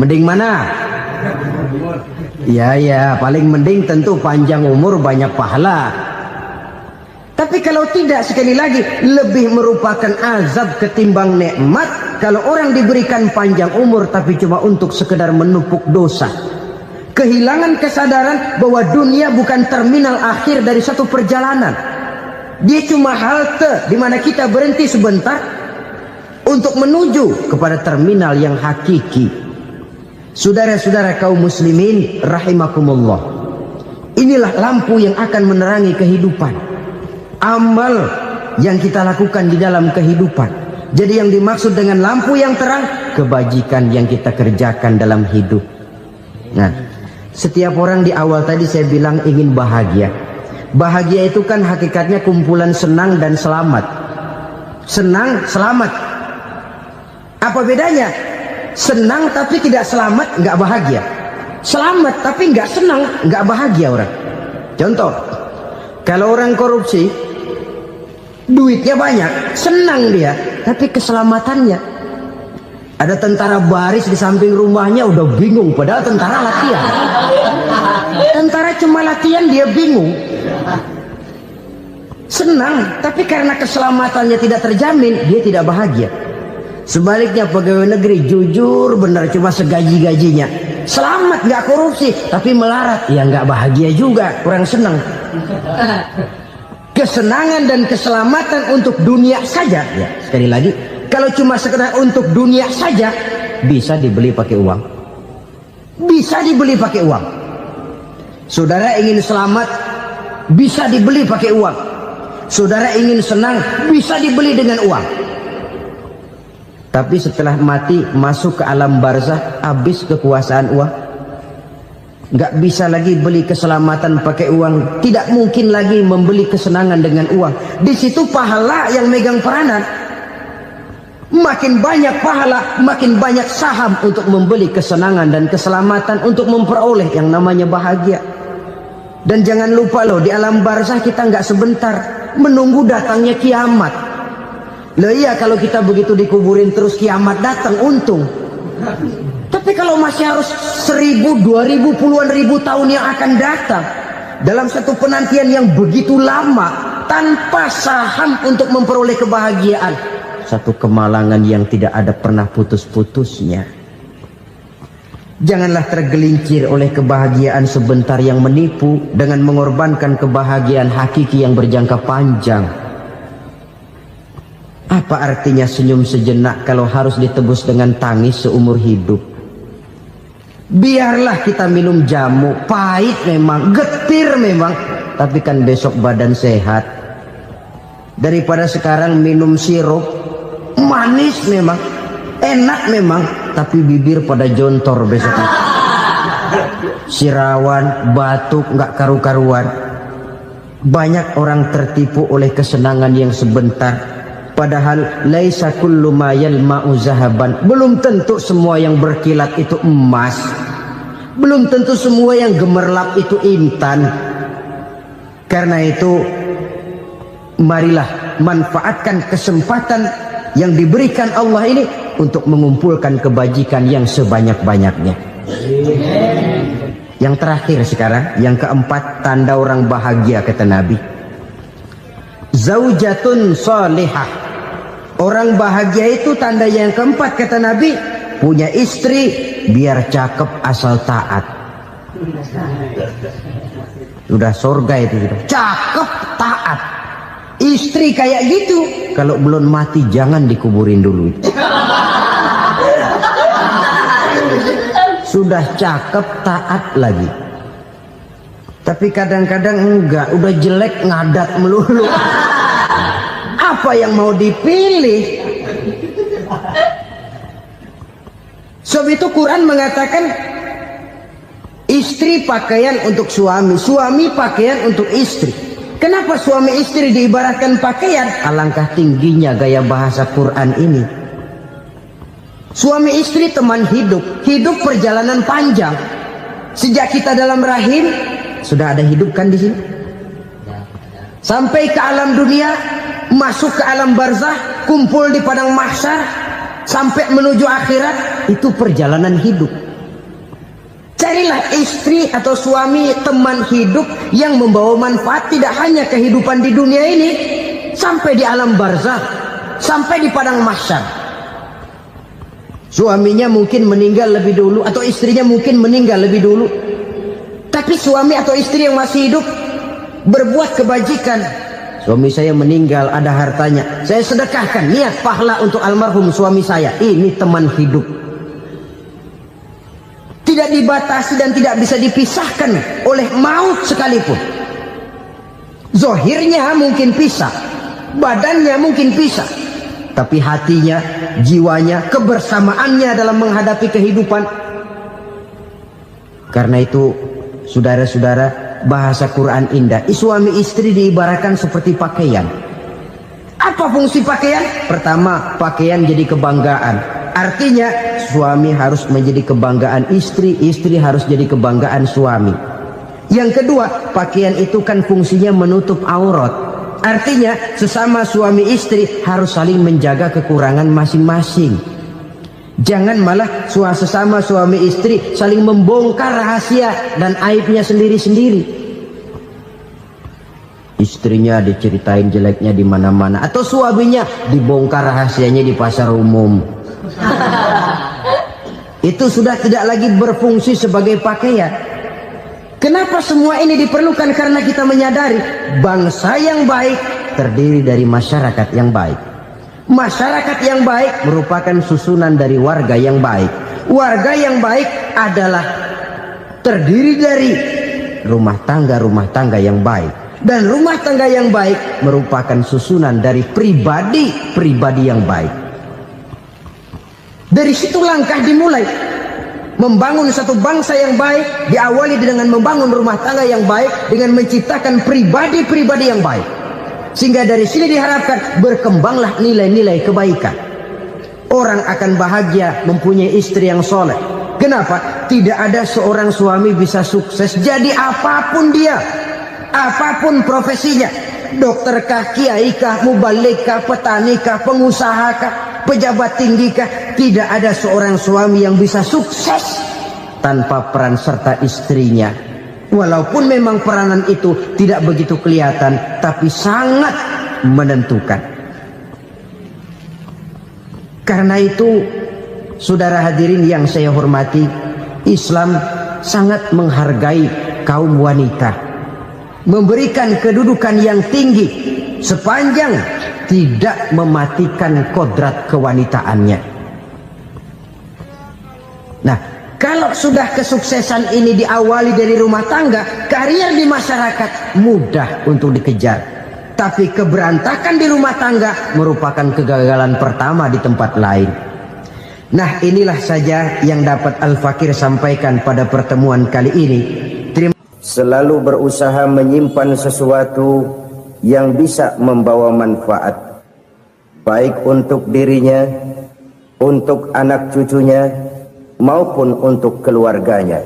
Speaker 2: Mending mana? Ya, paling mending tentu panjang umur banyak pahala. Tapi kalau tidak, sekali lagi, lebih merupakan azab ketimbang nikmat kalau orang diberikan panjang umur tapi cuma untuk sekedar menumpuk dosa. Kehilangan kesadaran bahwa dunia bukan terminal akhir dari satu perjalanan. Dia cuma halte di mana kita berhenti sebentar untuk menuju kepada terminal yang hakiki. Saudara-saudara kaum muslimin rahimakumullah, inilah lampu yang akan menerangi kehidupan. Amal yang kita lakukan di dalam kehidupan. Jadi yang dimaksud dengan lampu yang terang, kebajikan yang kita kerjakan dalam hidup. Nah, setiap orang di awal tadi saya bilang ingin bahagia. Bahagia itu kan hakikatnya kumpulan senang dan selamat. Senang, selamat. Apa bedanya? Senang tapi tidak selamat, nggak bahagia. Selamat tapi nggak senang, nggak bahagia orang. Contoh, kalau orang korupsi, duitnya banyak, senang dia, tapi keselamatannya. Ada tentara baris di samping rumahnya udah bingung, padahal tentara latihan. Tentara cuma latihan, dia bingung. Senang, tapi karena keselamatannya tidak terjamin, dia tidak bahagia. Sebaliknya pegawai negeri jujur benar, cuma segaji-gajinya, selamat nggak korupsi, tapi melarat, ya nggak bahagia juga, kurang senang. Kesenangan dan keselamatan untuk dunia saja, ya sekali lagi, kalau cuma sekedar untuk dunia saja, bisa dibeli pakai uang. Bisa dibeli pakai uang. Saudara ingin selamat, bisa dibeli pakai uang. Saudara ingin senang, bisa dibeli dengan uang. Tapi setelah mati, masuk ke alam barzah, habis kekuasaan uang. Nggak bisa lagi beli keselamatan pakai uang. Tidak mungkin lagi membeli kesenangan dengan uang. Di situ pahala yang megang peranan. Makin banyak pahala, makin banyak saham untuk membeli kesenangan dan keselamatan, untuk memperoleh yang namanya bahagia. Dan jangan lupa loh, di alam barzah kita nggak sebentar, menunggu datangnya kiamat. Loh iya, kalau kita begitu dikuburin terus kiamat datang, untung. Tapi kalau masih harus 1000, 2000, puluhan ribu tahun yang akan datang, dalam satu penantian yang begitu lama, tanpa saham untuk memperoleh kebahagiaan, satu kemalangan yang tidak ada pernah putus-putusnya. Janganlah tergelincir oleh kebahagiaan sebentar yang menipu dengan mengorbankan kebahagiaan hakiki yang berjangka panjang. Apa artinya senyum sejenak kalau harus ditebus dengan tangis seumur hidup? Biarlah kita minum jamu, pahit memang, getir memang, tapi kan besok badan sehat. Daripada sekarang minum sirup, manis memang, enak memang, tapi bibir pada jontor besoknya. Sirawan, batuk, nggak karu-karuan. Banyak orang tertipu oleh kesenangan yang sebentar, padahal laisa kullu ma yalma'u zahaban. Belum tentu semua yang berkilat itu emas, belum tentu semua yang gemerlap itu intan. Karena itu, marilah manfaatkan kesempatan yang diberikan Allah ini untuk mengumpulkan kebajikan yang sebanyak-banyaknya. Yang terakhir sekarang, yang keempat, tanda orang bahagia kata Nabi. Zaujatun salihah. Orang bahagia itu tanda yang keempat kata Nabi, punya istri biar cakep asal taat. Sudah surga itu sudah. Cakep taat. Istri kayak gitu, kalau belum mati jangan dikuburin dulu. Sudah cakep taat lagi. Tapi kadang-kadang enggak, udah jelek ngadat melulu. Apa yang mau dipilih? Sebab itu Quran mengatakan istri pakaian untuk suami, suami pakaian untuk istri. Kenapa suami istri diibaratkan pakaian? Alangkah tingginya gaya bahasa Quran ini. Suami istri teman hidup, hidup perjalanan panjang. Sejak kita dalam rahim sudah ada hidup kan di sini. Sampai ke alam dunia, masuk ke alam barzah, kumpul di padang mahsyar, sampai menuju akhirat, itu perjalanan hidup. Carilah istri atau suami teman hidup yang membawa manfaat tidak hanya kehidupan di dunia ini, sampai di alam barzah, sampai di padang mahsyar. Suaminya mungkin meninggal lebih dulu, atau istrinya mungkin meninggal lebih dulu, tapi suami atau istri yang masih hidup berbuat kebajikan. Suami saya meninggal, ada hartanya, saya sedekahkan, niat pahala untuk almarhum suami saya. Ini teman hidup, tidak dibatasi dan tidak bisa dipisahkan oleh maut sekalipun. Zohirnya mungkin pisah, badannya mungkin pisah, tapi hatinya, jiwanya, kebersamaannya dalam menghadapi kehidupan. Karena itu, saudara-saudara, bahasa Quran indah. Suami istri diibaratkan seperti pakaian. Apa fungsi pakaian? Pertama, pakaian jadi kebanggaan. Artinya suami harus menjadi kebanggaan istri, istri harus jadi kebanggaan suami. Yang kedua, pakaian itu kan fungsinya menutup aurat. Artinya sesama suami istri harus saling menjaga kekurangan masing-masing. Jangan malah sesama suami istri saling membongkar rahasia dan aibnya sendiri-sendiri. Istrinya diceritain jeleknya di mana-mana, atau suaminya dibongkar rahasianya di pasar umum. Itu sudah tidak lagi berfungsi sebagai pakaian. Kenapa semua ini diperlukan? Karena kita menyadari bangsa yang baik terdiri dari masyarakat yang baik. Masyarakat yang baik merupakan susunan dari warga yang baik. Warga yang baik adalah terdiri dari rumah tangga yang baik. Dan rumah tangga yang baik merupakan susunan dari pribadi yang baik. Dari situ langkah dimulai. Membangun satu bangsa yang baik diawali dengan membangun rumah tangga yang baik, dengan menciptakan pribadi-pribadi yang baik. Sehingga dari sini diharapkan berkembanglah nilai-nilai kebaikan. Orang akan bahagia mempunyai istri yang soleh. Kenapa? Tidak ada seorang suami bisa sukses jadi apapun dia, apapun profesinya. Dokterkah, kiaikah, mubalikah, petanikah, pengusahakah, pejabat tinggikah, tidak ada seorang suami yang bisa sukses tanpa peran serta istrinya. Walaupun memang peranan itu tidak begitu kelihatan, tapi sangat menentukan. Karena itu, saudara hadirin yang saya hormati, Islam sangat menghargai kaum wanita, memberikan kedudukan yang tinggi sepanjang tidak mematikan kodrat kewanitaannya. Nah, kalau sudah kesuksesan ini diawali dari rumah tangga, karier di masyarakat mudah untuk dikejar. Tapi keberantakan di rumah tangga merupakan kegagalan pertama di tempat lain. Nah, inilah saja yang dapat Al-Fakir sampaikan pada pertemuan kali ini. selalu berusaha menyimpan sesuatu yang bisa membawa manfaat, baik untuk dirinya, untuk anak cucunya, maupun untuk keluarganya,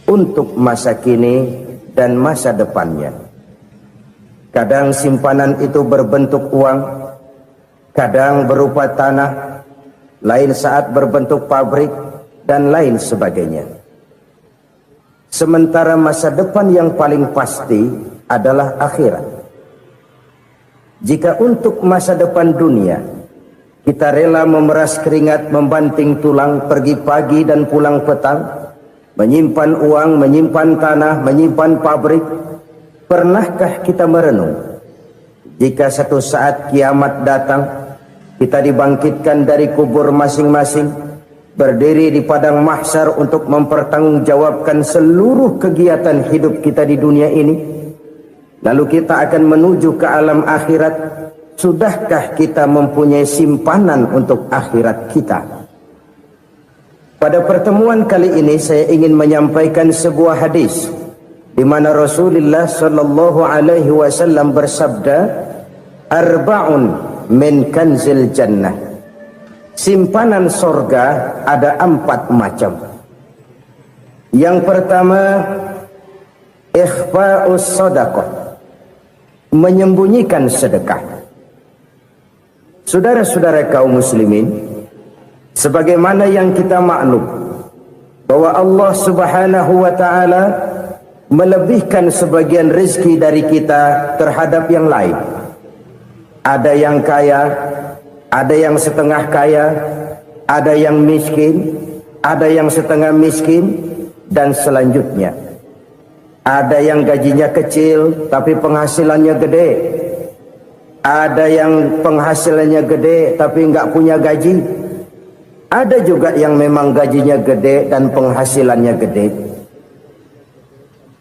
Speaker 2: untuk masa kini dan masa depannya. Kadang simpanan itu berbentuk uang, kadang berupa tanah, lain saat berbentuk pabrik, dan lain sebagainya. Sementara masa depan yang paling pasti adalah akhirat. Jika untuk masa depan dunia kita rela memeras keringat, membanting tulang, pergi pagi dan pulang petang, menyimpan uang, menyimpan tanah, menyimpan pabrik, pernahkah kita merenung jika satu saat kiamat datang, kita dibangkitkan dari kubur masing-masing, berdiri di padang mahsyar untuk mempertanggungjawabkan seluruh kegiatan hidup kita di dunia ini, lalu kita akan menuju ke alam akhirat. Sudahkah kita mempunyai simpanan untuk akhirat kita? Pada pertemuan kali ini saya ingin menyampaikan sebuah hadis di mana Rasulullah sallallahu alaihi wasallam bersabda, "Arba'un min kanzil jannah." Simpanan sorga ada 4 macam. Yang pertama, ikhfa'us sadaqah, menyembunyikan sedekah. Saudara-saudara kaum muslimin, sebagaimana yang kita maklum bahwa Allah Subhanahu wa taala melebihkan sebagian rezeki dari kita terhadap yang lain. Ada yang kaya, ada yang setengah kaya, ada yang miskin, ada yang setengah miskin, dan selanjutnya. Ada yang gajinya kecil tapi penghasilannya gede. Ada yang penghasilannya gede tapi nggak punya gaji. Ada juga yang memang gajinya gede dan penghasilannya gede.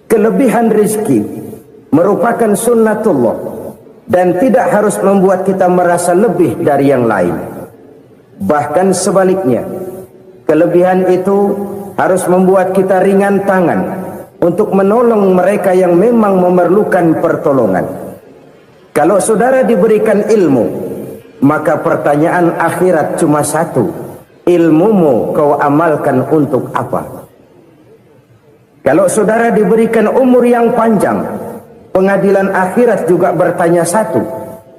Speaker 2: Kelebihan rezeki merupakan sunnatullah dan tidak harus membuat kita merasa lebih dari yang lain. Bahkan sebaliknya, kelebihan itu harus membuat kita ringan tangan untuk menolong mereka yang memang memerlukan pertolongan. Kalau saudara diberikan ilmu, maka pertanyaan akhirat cuma satu: ilmumu kau amalkan untuk apa? Kalau saudara diberikan umur yang panjang, pengadilan akhirat juga bertanya satu: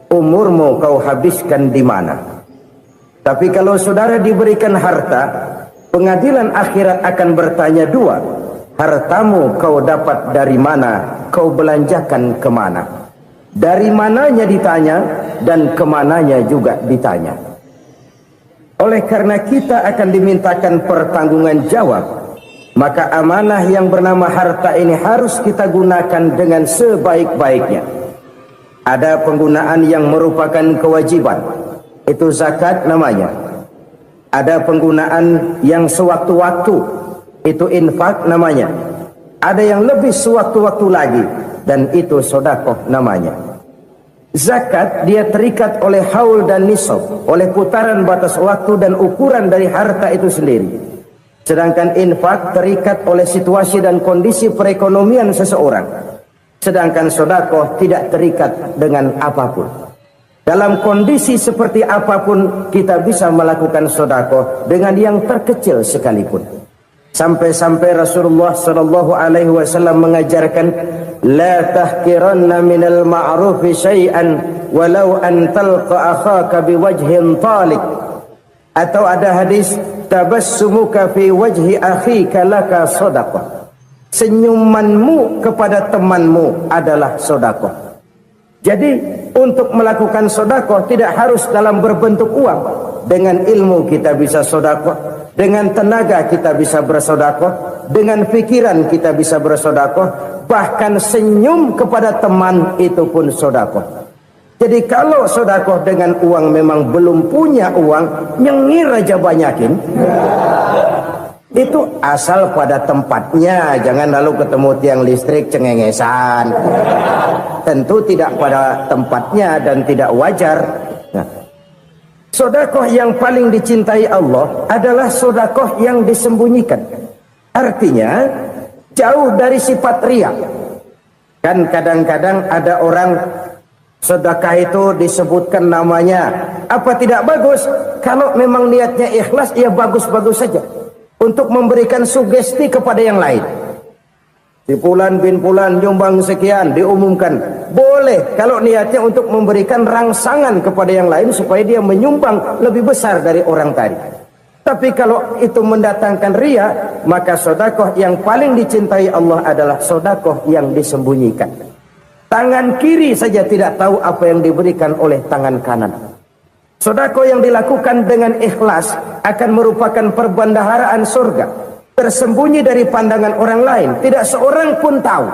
Speaker 2: umurmu kau habiskan di mana? Tapi kalau saudara diberikan harta, pengadilan akhirat akan bertanya dua: hartamu kau dapat dari mana, kau belanjakan kemana? Dari mananya ditanya, dan kemananya juga ditanya. Oleh karena kita akan dimintakan pertanggungan jawab, maka amanah yang bernama harta ini harus kita gunakan dengan sebaik-baiknya. Ada penggunaan yang merupakan kewajiban, itu zakat namanya. Ada penggunaan yang sewaktu-waktu, itu infak namanya. Ada yang lebih sewaktu-waktu lagi, dan itu sedekah namanya. Zakat dia terikat oleh haul dan nisab, oleh putaran batas waktu dan ukuran dari harta itu sendiri. Sedangkan infak terikat oleh situasi dan kondisi perekonomian seseorang. Sedangkan sedekah tidak terikat dengan apapun. Dalam kondisi seperti apapun kita bisa melakukan sedekah dengan yang terkecil sekalipun. Sampai-sampai Rasulullah sallallahu alaihi wasallam mengajarkan, la tahkiranna minal ma'rufi syai'an walau an talqa akhaka biwajhin talik. Atau ada hadis, tabassumuka fi wajhi akhika laka shadaqah. Senyumanmu kepada temanmu adalah sedekah. Jadi untuk melakukan sedekah tidak harus dalam berbentuk uang. Dengan ilmu kita bisa sedekah, dengan tenaga kita bisa bersedekah, dengan pikiran kita bisa bersedekah, bahkan senyum kepada teman itu pun sedekah. Jadi kalau sedekah dengan uang memang belum punya uang, nyengir aja banyakin. Itu asal pada tempatnya, jangan lalu ketemu tiang listrik cengengesan. Tentu tidak pada tempatnya dan tidak wajar. Nah, sedekah yang paling dicintai Allah adalah sedekah yang disembunyikan. Artinya,
Speaker 3: jauh dari sifat riya. Kan kadang-kadang ada orang sedekah itu disebutkan namanya, apa tidak bagus? Kalau memang niatnya ikhlas, ya bagus-bagus saja. Untuk memberikan sugesti kepada yang lain. Si Fulan bin Fulan nyumbang sekian, diumumkan. Boleh kalau niatnya untuk memberikan rangsangan kepada yang lain supaya dia menyumbang lebih besar dari orang tadi. Tapi kalau itu mendatangkan riya, maka sedekah yang paling dicintai Allah adalah sedekah yang disembunyikan. Tangan kiri saja tidak tahu apa yang diberikan oleh tangan kanan. Sedekah yang dilakukan dengan ikhlas akan merupakan perbendaharaan surga, tersembunyi dari pandangan orang lain, tidak seorang pun tahu.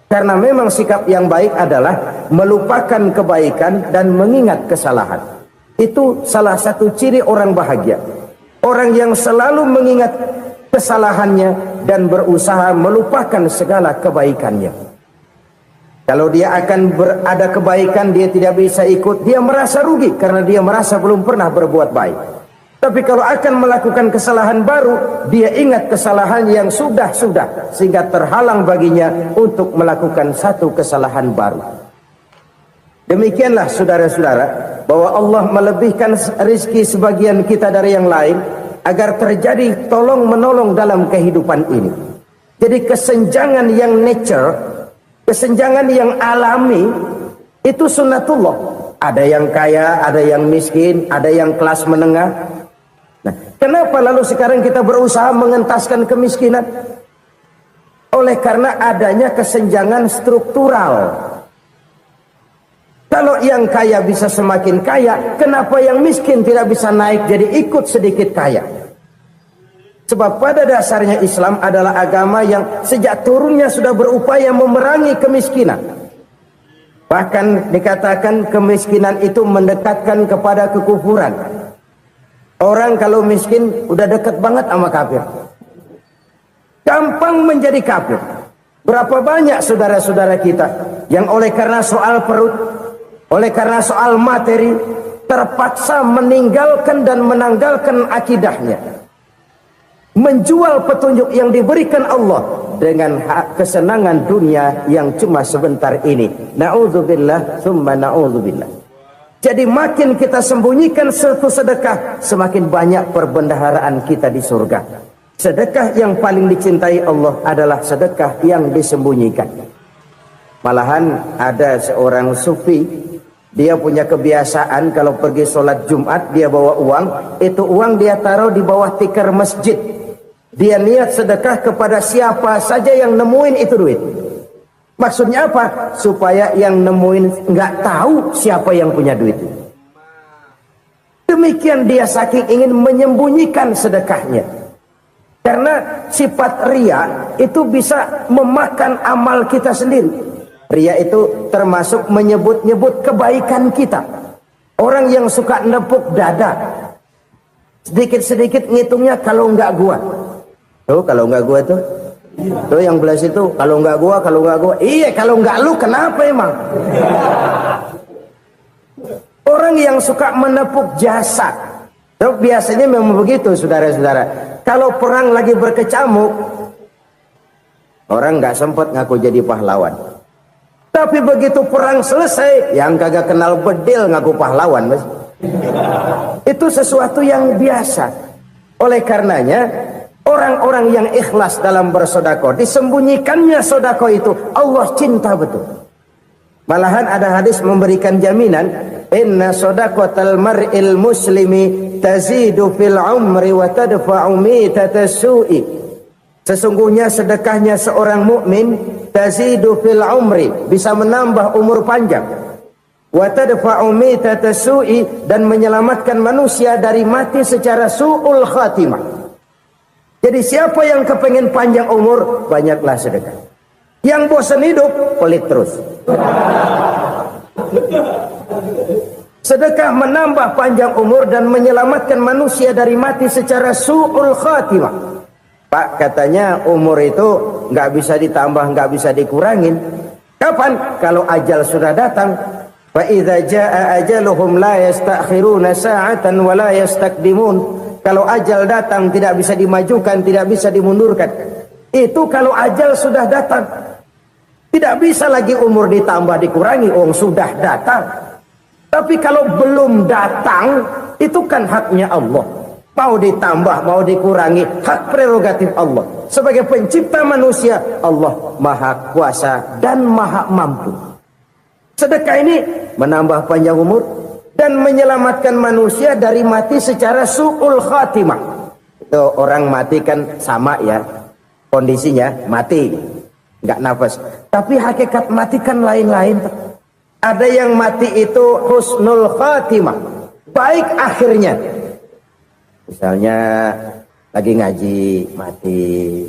Speaker 3: Karena memang sikap yang baik adalah melupakan kebaikan dan mengingat kesalahan. Itu salah satu ciri orang bahagia. Orang yang selalu mengingat kesalahannya dan berusaha melupakan segala kebaikannya. Kalau dia akan ada kebaikan, dia tidak bisa ikut, dia merasa rugi karena dia merasa belum pernah berbuat baik. Tapi kalau akan melakukan kesalahan baru, dia ingat kesalahan yang sudah-sudah, sehingga terhalang baginya untuk melakukan satu kesalahan baru. Demikianlah saudara-saudara, bahwa Allah melebihkan rizki sebagian kita dari yang lain, agar terjadi tolong-menolong dalam kehidupan ini. Jadi kesenjangan yang nature, kesenjangan yang alami, itu sunnatullah. Ada yang kaya, ada yang miskin, ada yang kelas menengah. Nah, kenapa lalu sekarang kita berusaha mengentaskan kemiskinan? Oleh karena adanya kesenjangan struktural. Kalau yang kaya bisa semakin kaya, kenapa yang miskin tidak bisa naik jadi ikut sedikit kaya? Sebab pada dasarnya Islam adalah agama yang sejak turunnya sudah berupaya memerangi kemiskinan. Bahkan dikatakan kemiskinan itu mendekatkan kepada kekufuran. Orang kalau miskin udah dekat banget sama kafir. Gampang menjadi kafir. Berapa banyak saudara-saudara kita yang oleh karena soal perut, oleh karena soal materi, terpaksa meninggalkan dan menanggalkan akidahnya. Menjual petunjuk yang diberikan Allah dengan kesenangan dunia yang cuma sebentar ini. Na'udzubillah, summa na'udzubillah. Jadi makin kita sembunyikan satu sedekah, semakin banyak perbendaharaan kita di surga. Sedekah yang paling dicintai Allah adalah sedekah yang disembunyikan. Malahan ada seorang sufi, dia punya kebiasaan kalau pergi sholat Jumat dia bawa uang, itu uang dia taruh di bawah tikar masjid. Dia niat sedekah kepada siapa saja yang nemuin itu duit. Maksudnya apa? Supaya yang nemuin nggak tahu siapa yang punya duit. Demikian dia saking ingin menyembunyikan sedekahnya. Karena sifat riya itu bisa memakan amal kita sendiri. Riya itu termasuk menyebut-nyebut kebaikan kita. Orang yang suka nepuk dada, sedikit-sedikit ngitungnya kalau nggak gua. Tuh kalau nggak gua tuh. Tuh yang belas itu kalau nggak gua, kalau nggak gua. Iya kalau nggak lu kenapa emang? Orang yang suka menepuk jasa. Tuh, biasanya memang begitu saudara-saudara. Kalau perang lagi berkecamuk, orang nggak sempat ngaku jadi pahlawan. Tapi begitu perang selesai, yang kagak kenal bedil ngaku pahlawan, mas. Itu sesuatu yang biasa. Oleh karenanya, orang-orang yang ikhlas dalam bersedekah, disembunyikannya sedekah itu, Allah cinta betul. Malahan ada hadis memberikan jaminan, inna sedaqatal mar'il muslimi tazidu fil umri wa tadfa'u mitatas su'i. Sesungguhnya sedekahnya seorang mukmin tazidu fil umri, bisa menambah umur panjang. Wa tadfa'u mitatas su'i, dan menyelamatkan manusia dari mati secara su'ul khatimah. Jadi siapa yang kepengen panjang umur, banyaklah sedekah. Yang bosan hidup, pelit terus. Sedekah menambah panjang umur dan menyelamatkan manusia dari mati secara su'ul khatimah. Pak, katanya umur itu nggak bisa ditambah, nggak bisa dikurangin. Kapan? Kalau ajal sudah datang. Fa idza jaa ajaluhum la yastakhiruna sa'atan wa la yastaqdimun. Kalau ajal datang tidak bisa dimajukan, tidak bisa dimundurkan. Itu kalau ajal sudah datang. Tidak bisa lagi umur ditambah dikurangi, sudah datang. Tapi kalau belum datang, itu kan haknya Allah. Mau ditambah, mau dikurangi, hak prerogatif Allah. Sebagai pencipta manusia, Allah Maha Kuasa dan Maha Mampu. Sedekah ini menambah panjang umur dan menyelamatkan manusia dari mati secara su'ul khatimah. Itu orang mati kan sama ya, kondisinya mati, nggak nafas. Tapi hakikat mati kan lain-lain. Ada yang mati itu husnul khatimah, baik akhirnya. Misalnya lagi ngaji mati,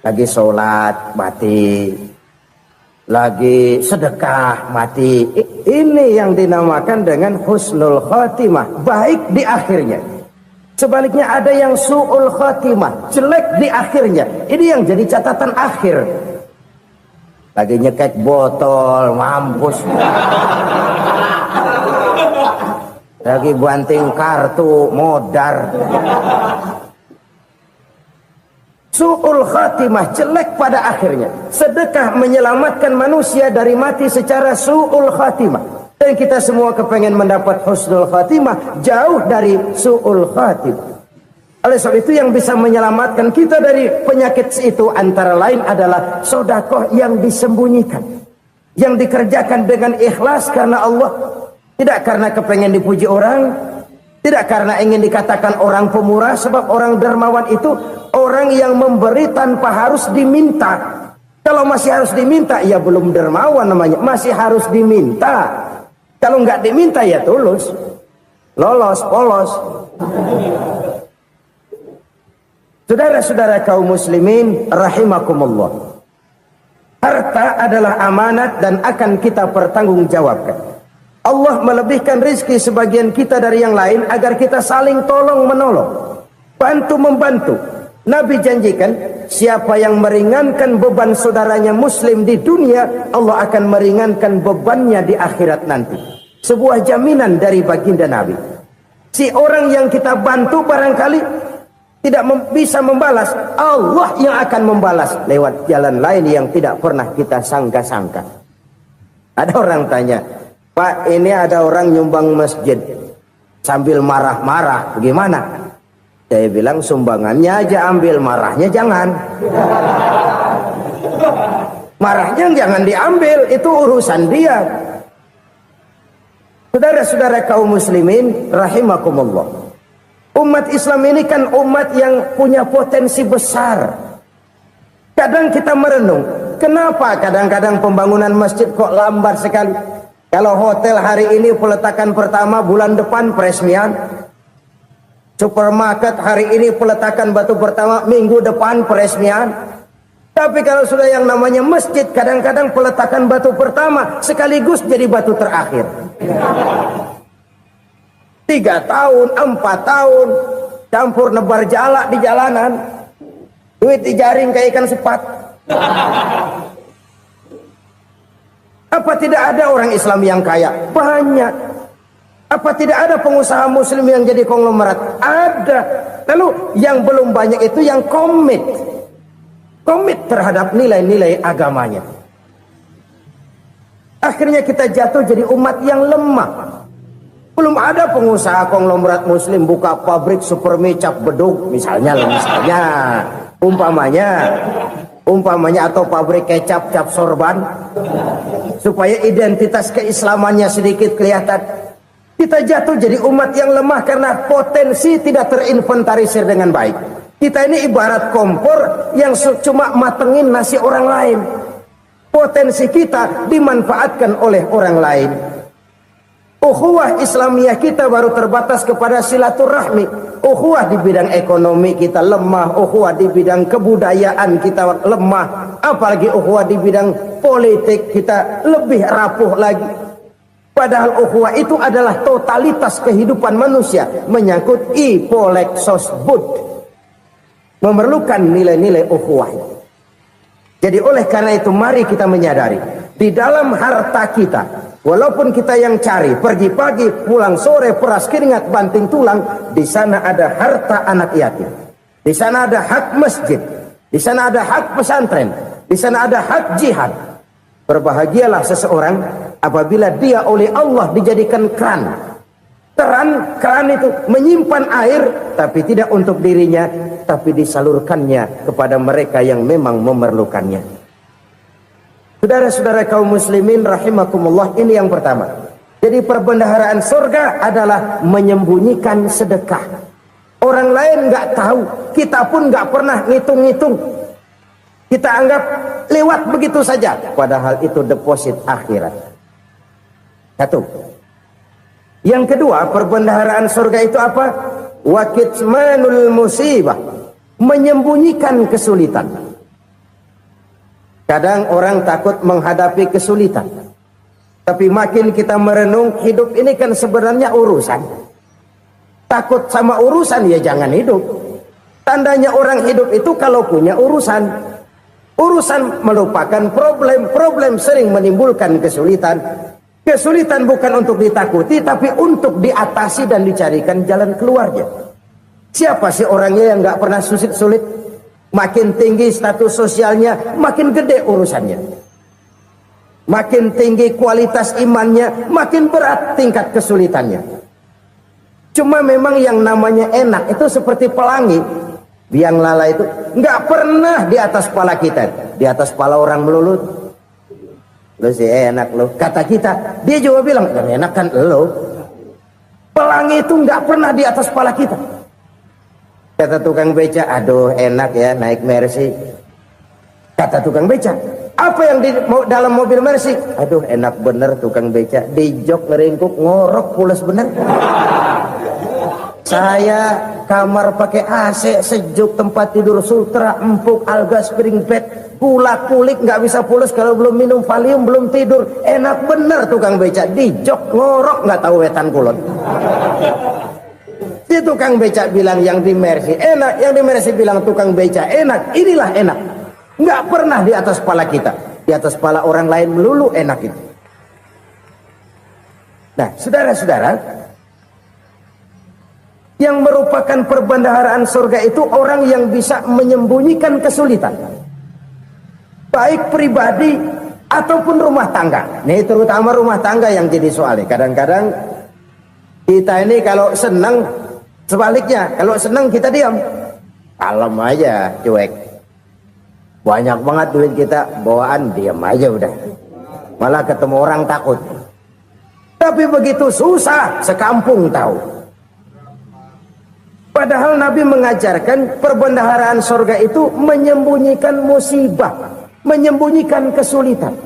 Speaker 3: lagi sholat mati, lagi sedekah mati. Ini yang dinamakan dengan husnul khatimah, baik di akhirnya. Sebaliknya ada yang su'ul khatimah, jelek di akhirnya. Ini yang jadi catatan akhir. Lagi nyekek botol, mampus. Lagi banting kartu, modar. Su'ul khatimah, jelek pada akhirnya. Sedekah menyelamatkan manusia dari mati secara su'ul khatimah. Dan kita semua kepengen mendapat husnul khatimah, jauh dari su'ul khatimah. Oleh sebab itu yang bisa menyelamatkan kita dari penyakit itu antara lain adalah sedekah yang disembunyikan, yang dikerjakan dengan ikhlas karena Allah. Tidak karena kepengen dipuji orang, tidak karena ingin dikatakan orang pemurah, sebab orang dermawan itu orang yang memberi tanpa harus diminta. Kalau masih harus diminta, ya belum dermawan namanya, masih harus diminta. Kalau nggak diminta ya tulus, lolos, polos. Saudara-saudara kaum muslimin rahimakumullah. Harta adalah amanat dan akan kita pertanggungjawabkan. Allah melebihkan rizki sebagian kita dari yang lain agar kita saling tolong menolong, bantu membantu. Nabi janjikan siapa yang meringankan beban saudaranya muslim di dunia, Allah akan meringankan bebannya di akhirat nanti. Sebuah jaminan dari baginda Nabi. Si orang yang kita bantu barangkali tidak bisa membalas, Allah yang akan membalas lewat jalan lain yang tidak pernah kita sangka-sangka. Ada orang tanya, Pak, ini ada orang nyumbang masjid sambil marah-marah, bagaimana? Saya bilang sumbangannya aja ambil, marahnya jangan. Marahnya jangan diambil, itu urusan dia. Saudara-saudara kaum muslimin rahimakumullah. Umat Islam ini kan umat yang punya potensi besar. Kadang kita merenung, kenapa kadang-kadang pembangunan masjid kok lambat sekali? Kalau hotel hari ini peletakan pertama, bulan depan peresmian. Supermarket hari ini peletakan batu pertama, minggu depan peresmian. Tapi kalau sudah yang namanya masjid, kadang-kadang peletakan batu pertama sekaligus jadi batu terakhir. 3 tahun, 4 tahun, campur nebar jalak di jalanan, duit dijaring kayak ikan sepat. Apa tidak ada orang Islam yang kaya? Banyak. Apa tidak ada pengusaha muslim yang jadi konglomerat? Ada. Lalu yang belum banyak itu yang komit terhadap nilai-nilai agamanya. Akhirnya kita jatuh jadi umat yang lemah. Belum ada pengusaha konglomerat muslim buka pabrik super mie cap beduk misalnya umpamanya atau pabrik kecap cap sorban supaya identitas keislamannya sedikit kelihatan. Kita jatuh jadi umat yang lemah karena potensi tidak terinventarisir dengan baik. Kita ini ibarat kompor yang cuma matengin nasi orang lain. Potensi kita dimanfaatkan oleh orang lain. Ukhuwah Islamiyah kita baru terbatas kepada silaturahmi. Ukhuwah di bidang ekonomi kita lemah, ukhuwah di bidang kebudayaan kita lemah, apalagi ukhuwah di bidang politik kita lebih rapuh lagi. Padahal ukhuwah itu adalah totalitas kehidupan manusia, menyangkut ipolek sosbud, memerlukan nilai-nilai ukhuwah. Jadi oleh karena itu mari kita menyadari di dalam harta kita, walaupun kita yang cari, pergi pagi, pulang sore, peras keringat, banting tulang, di sana ada harta anak yatim. Di sana ada hak masjid. di sana ada hak pesantren, di sana ada hak jihad. Berbahagialah seseorang apabila dia oleh Allah dijadikan keran. Keran itu menyimpan air, tapi tidak untuk dirinya, tapi disalurkannya kepada mereka yang memang memerlukannya. Saudara-saudara kaum muslimin rahimakumullah, ini yang pertama. Jadi perbendaharaan surga adalah menyembunyikan sedekah. Orang lain nggak tahu, kita pun nggak pernah ngitung-ngitung. Kita anggap lewat begitu saja, padahal itu deposit akhirat. Satu. Yang kedua, perbendaharaan surga itu apa? Wa kitmanul musibah, menyembunyikan kesulitan. Kadang orang takut menghadapi kesulitan, tapi makin kita merenung, hidup ini kan sebenarnya urusan. Takut sama urusan, ya jangan hidup. Tandanya orang hidup itu kalau punya urusan. Urusan merupakan problem. Problem sering menimbulkan kesulitan. Kesulitan bukan untuk ditakuti, tapi untuk diatasi dan dicarikan jalan keluarnya. Siapa sih orangnya yang nggak pernah sulit-sulit? Makin tinggi status sosialnya, makin gede urusannya. Makin tinggi kualitas imannya, makin berat tingkat kesulitannya. Cuma memang yang namanya enak itu seperti pelangi. Biang lala itu nggak pernah di atas kepala kita, di atas kepala orang melulu. Lo sih enak lo, kata kita. Dia juga bilang yang enak kan lo. Pelangi itu nggak pernah di atas kepala kita. Kata tukang beca, aduh enak ya naik Mercy. Kata tukang beca, apa yang di dalam mobil Mercy? Aduh enak bener tukang beca, di jok ngeringkuk ngorok pules bener. Saya kamar pakai AC, sejuk, tempat tidur sutra, empuk, alga, spring bed, gula kulik, nggak bisa pulas kalau belum minum Valium, belum tidur. Enak bener tukang beca, di jok ngorok nggak tahu wetan kulon. Si tukang beca bilang yang di Mercy enak, yang di Mercy bilang tukang beca enak. Inilah enak, nggak pernah di atas kepala kita, di atas kepala orang lain melulu enak itu. Nah, saudara-saudara, yang merupakan perbendaharaan surga itu orang yang bisa menyembunyikan kesulitan, baik pribadi ataupun rumah tangga. Nih terutama rumah tangga yang jadi soalnya. Kadang-kadang kita ini kalau senang, sebaliknya kalau senang kita diam, kalem aja, cuek. Banyak banget duit kita bawaan, diam aja udah. Malah ketemu orang takut. Tapi begitu susah, sekampung tahu. Padahal Nabi mengajarkan perbendaharaan surga itu menyembunyikan musibah, menyembunyikan kesulitan.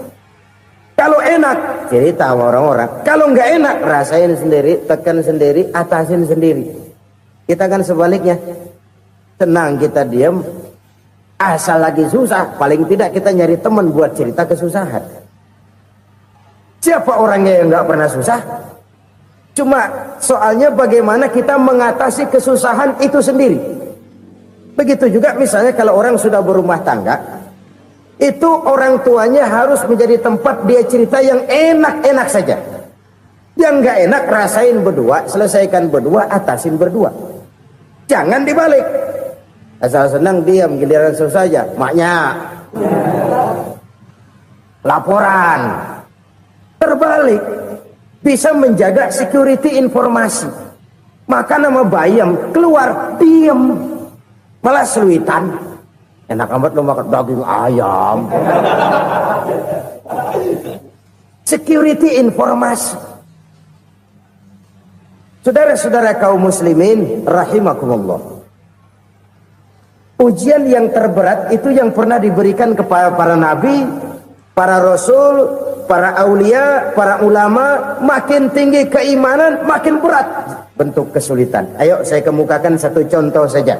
Speaker 3: Kalau enak, cerita sama orang-orang. Kalau nggak enak, rasain sendiri, tekan sendiri, atasin sendiri. Kita kan sebaliknya. Tenang kita diam, asal lagi susah, paling tidak kita nyari teman buat cerita kesusahan. Siapa orangnya yang nggak pernah susah? Cuma soalnya bagaimana kita mengatasi kesusahan itu sendiri. Begitu juga misalnya kalau orang sudah berumah tangga, itu orang tuanya harus menjadi tempat dia cerita yang enak-enak saja. Yang nggak enak rasain berdua, selesaikan berdua, atasin berdua. Jangan dibalik. Asal senang diam, giliran susah saja. Maknya laporan. Terbalik. Bisa menjaga security informasi. Maka nama bayam keluar diem, malah seluitan. Enak amat lo makan daging ayam. Security informasi. Saudara-saudara kaum muslimin rahimakumullah, ujian yang terberat itu yang pernah diberikan kepada para nabi, para rasul, para aulia, para ulama. Makin tinggi keimanan, makin berat bentuk kesulitan. Ayo saya kemukakan satu contoh saja.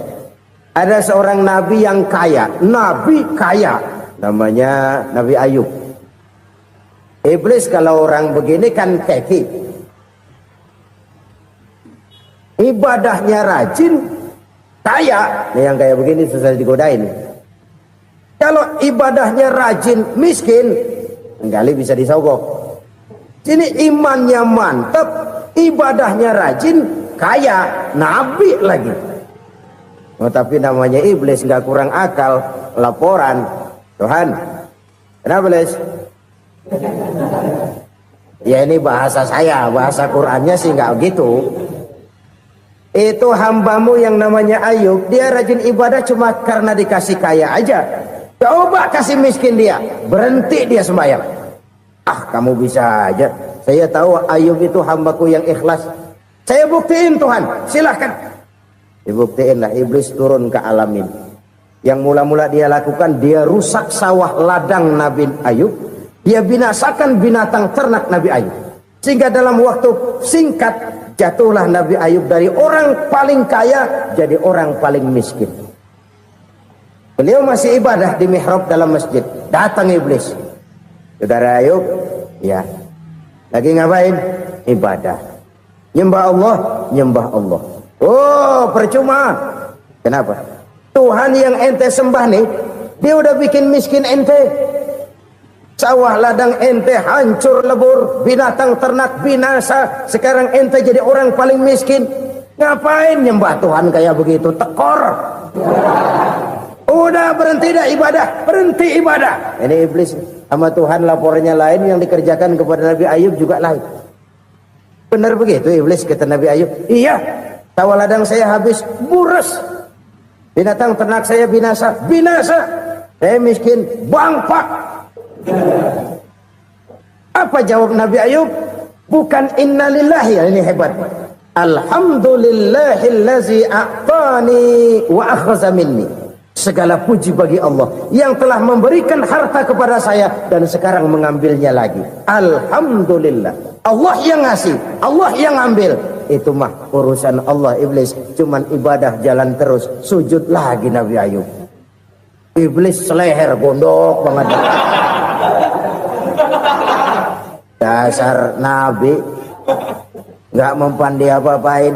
Speaker 3: Ada seorang nabi yang kaya, nabi kaya, namanya Nabi Ayub. Iblis kalau orang begini kan keki, ibadahnya rajin, kaya. Nih yang kayak begini susah digodain. Kalau ibadahnya rajin, miskin, kali bisa disogok. Sini imannya mantap, ibadahnya rajin, kaya, nabi lagi. Oh, tapi namanya iblis, nggak kurang akal. Laporan, Tuhan, kenapa iblis? Ya ini bahasa saya, bahasa Qurannya sih nggak gitu. Itu hambamu yang namanya Ayub, dia rajin ibadah cuma karena dikasih kaya aja. Coba kasih miskin dia, berhenti dia sembahyang. Ah, kamu bisa aja. Saya tahu Ayub itu hambaku yang ikhlas. Saya buktiin Tuhan, silahkan. Dibuktiin lah, iblis turun ke alam ini. Yang mula-mula dia lakukan, dia rusak sawah ladang Nabi Ayub. Dia binasakan binatang ternak Nabi Ayub. Sehingga dalam waktu singkat, jatuhlah Nabi Ayub dari orang paling kaya jadi orang paling miskin. Beliau masih ibadah di mihrab dalam masjid. Datang iblis. Saudara Ayub, ya, lagi ngapain? Ibadah. Nyembah Allah, nyembah Allah. Oh, percuma. Kenapa? Tuhan yang ente sembah nih, dia udah bikin miskin ente. Sawah ladang ente hancur lebur, binatang ternak binasa. Sekarang ente jadi orang paling miskin. Ngapain nyembah Tuhan kayak begitu? Tekor. Udah berhenti dah ibadah, berhenti ibadah. Ini iblis sama Tuhan laporannya lain, yang dikerjakan kepada Nabi Ayub juga lain. Benar begitu iblis, kata Nabi Ayub. Iya, sawah ladang saya habis, buras. Binatang ternak saya binasa, binasa. Saya miskin, bangpak. Apa jawab Nabi Ayub? Bukan innalillahi, ini hebat. Alhamdulillahillazi a'tani wa akhza minni. Segala puji bagi Allah yang telah memberikan harta kepada saya dan sekarang mengambilnya lagi. Alhamdulillah. Allah yang ngasih, Allah yang ambil. Itu mah urusan Allah. Iblis cuman ibadah jalan terus, sujud lagi Nabi Ayub. Iblis seleher gondok banget. Dasar Nabi nggak mempan dia apa-apain.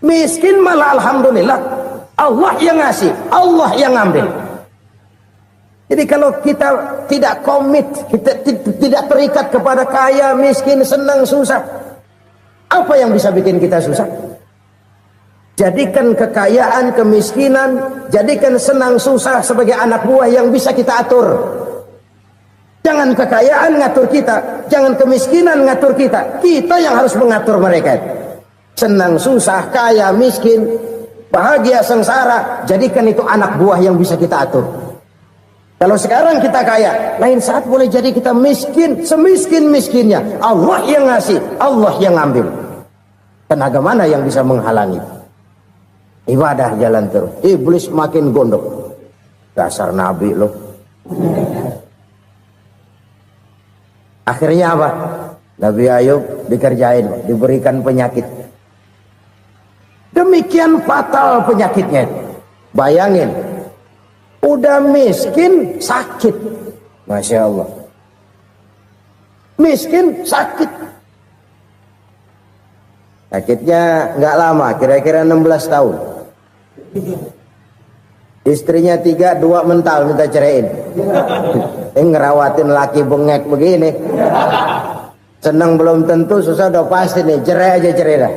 Speaker 3: Miskin malah alhamdulillah. Allah yang ngasih, Allah yang ambil. Jadi kalau kita tidak komit, kita tidak terikat kepada kaya, miskin, senang, susah, apa yang bisa bikin kita susah? Jadikan kekayaan, kemiskinan, jadikan senang, susah sebagai anak buah yang bisa kita atur. Jangan kekayaan ngatur kita, jangan kemiskinan ngatur kita. Kita yang harus mengatur mereka. Senang, susah, kaya, miskin, bahagia, sengsara, jadikan itu anak buah yang bisa kita atur. Kalau sekarang kita kaya, lain saat boleh jadi kita miskin, semiskin-miskinnya. Allah yang ngasih, Allah yang ambil. Tenaga mana yang bisa menghalangi? Ibadah jalan terus. Iblis makin gondok. Dasar Nabi loh. Akhirnya apa? Nabi Ayub dikerjain, diberikan penyakit. Demikian fatal penyakitnya. Bayangin, udah miskin sakit. Masya Allah. Miskin sakit. Sakitnya nggak lama, kira-kira 16 tahun. Istrinya 3, 2 mental minta ceraiin. Ngerawatin laki bengek begini. Senang belum tentu, susah udah pasti nih. Cerai aja, cerai dah.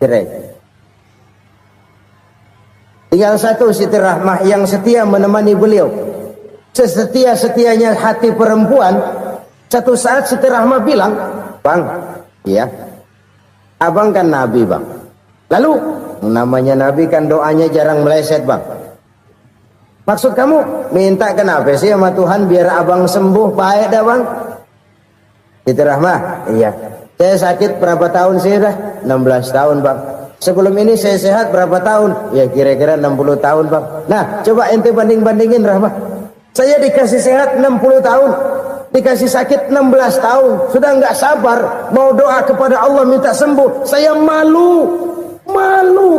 Speaker 3: Cerai. Tinggal satu Siti Rahmah yang setia menemani beliau. Sesetia-setianya hati perempuan. Satu saat Siti Rahmah bilang, "Bang, iya, abang kan Nabi bang. Lalu namanya Nabi kan doanya jarang meleset bang. Maksud kamu minta kenapa sih sama Tuhan biar abang sembuh baik dah bang?" Siti Rahmah, iya. Saya sakit berapa tahun sih dah? 16 tahun bang. Sebelum ini saya sehat berapa tahun? Ya kira-kira 60 tahun bang. Nah coba ente banding-bandingin Rahmah. Saya dikasih sehat 60 tahun. Dikasih sakit 16 tahun. Sudah nggak sabar mau doa kepada Allah minta sembuh. Saya malu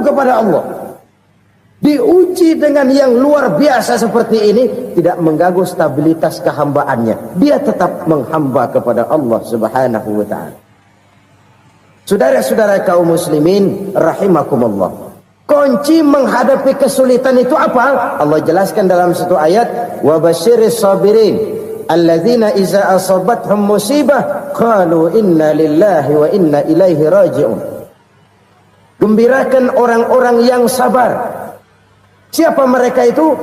Speaker 3: kepada Allah. Diuji dengan yang luar biasa seperti ini, tidak mengganggu stabilitas kehambaannya. Dia tetap menghamba kepada Allah Subhanahu wa ta'ala. Saudara-saudara kaum muslimin rahimakumullah. Kunci menghadapi kesulitan itu apa? Allah jelaskan dalam satu ayat, wa basyiris sabirin alladzina iza asabathum musibah qalu inna lillahi wa inna ilaihi raji'un. Gembirakan orang-orang yang sabar Siapa mereka itu?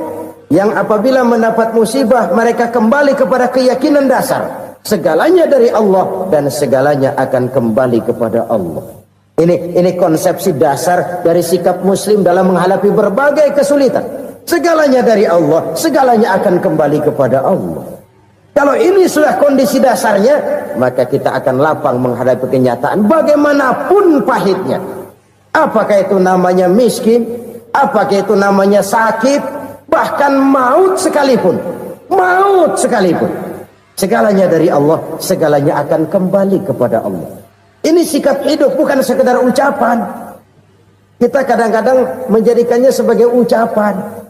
Speaker 3: Yang apabila mendapat musibah mereka kembali kepada keyakinan dasar. Segalanya dari Allah dan segalanya akan kembali kepada Allah. Ini konsepsi dasar dari sikap muslim dalam menghadapi berbagai kesulitan. Segalanya dari Allah, segalanya akan kembali kepada Allah. Kalau ini sudah kondisi dasarnya, maka kita akan lapang menghadapi kenyataan bagaimanapun pahitnya. Apakah itu namanya miskin, apakah itu namanya sakit, bahkan maut sekalipun. Maut sekalipun. Segalanya dari Allah, segalanya akan kembali kepada Allah. Ini sikap hidup, bukan sekedar ucapan. Kita kadang-kadang menjadikannya sebagai ucapan.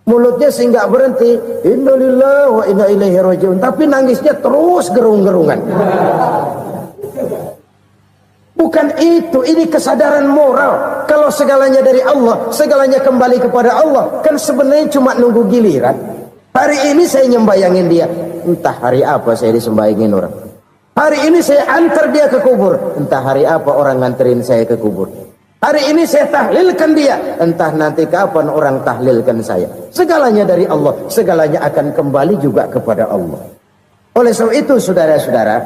Speaker 3: Mulutnya sehingga berhenti, innalillahi wa inna ilaihi rajiun, tapi nangisnya terus gerung-gerungan. Bukan itu, ini kesadaran moral. Kalau segalanya dari Allah, segalanya kembali kepada Allah, kan sebenarnya cuma nunggu giliran. Hari ini saya nyembayangin dia, entah hari apa saya disembayangin orang. Hari ini saya antar dia ke kubur, entah hari apa orang nganterin saya ke kubur. Hari ini saya tahlilkan dia, entah nanti kapan orang tahlilkan saya. Segalanya dari Allah, segalanya akan kembali juga kepada Allah. Oleh sebab itu saudara-saudara,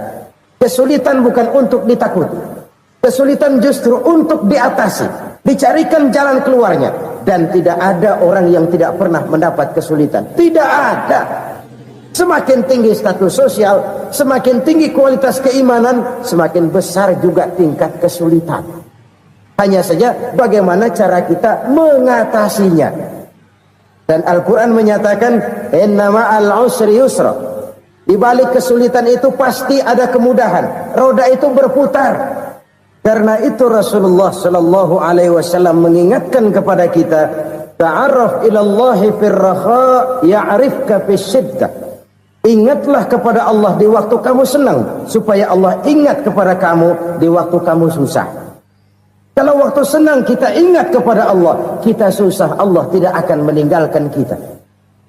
Speaker 3: kesulitan bukan untuk ditakuti. Kesulitan justru untuk diatasi, dicarikan jalan keluarnya. Dan tidak ada orang yang tidak pernah mendapat kesulitan. Tidak ada. Semakin tinggi status sosial, semakin tinggi kualitas keimanan, semakin besar juga tingkat kesulitan. Hanya saja bagaimana cara kita mengatasinya. Dan Al-Quran menyatakan, inna ma'al usri yusra. Di balik kesulitan itu pasti ada kemudahan. Roda itu berputar. Karena itu Rasulullah sallallahu alaihi wasallam mengingatkan kepada kita, ta'arraf ila Allah fir raha ya'rifka fis syiddah. Ingatlah kepada Allah di waktu kamu senang, supaya Allah ingat kepada kamu di waktu kamu susah. Kalau waktu senang kita ingat kepada Allah, kita susah, Allah tidak akan meninggalkan kita.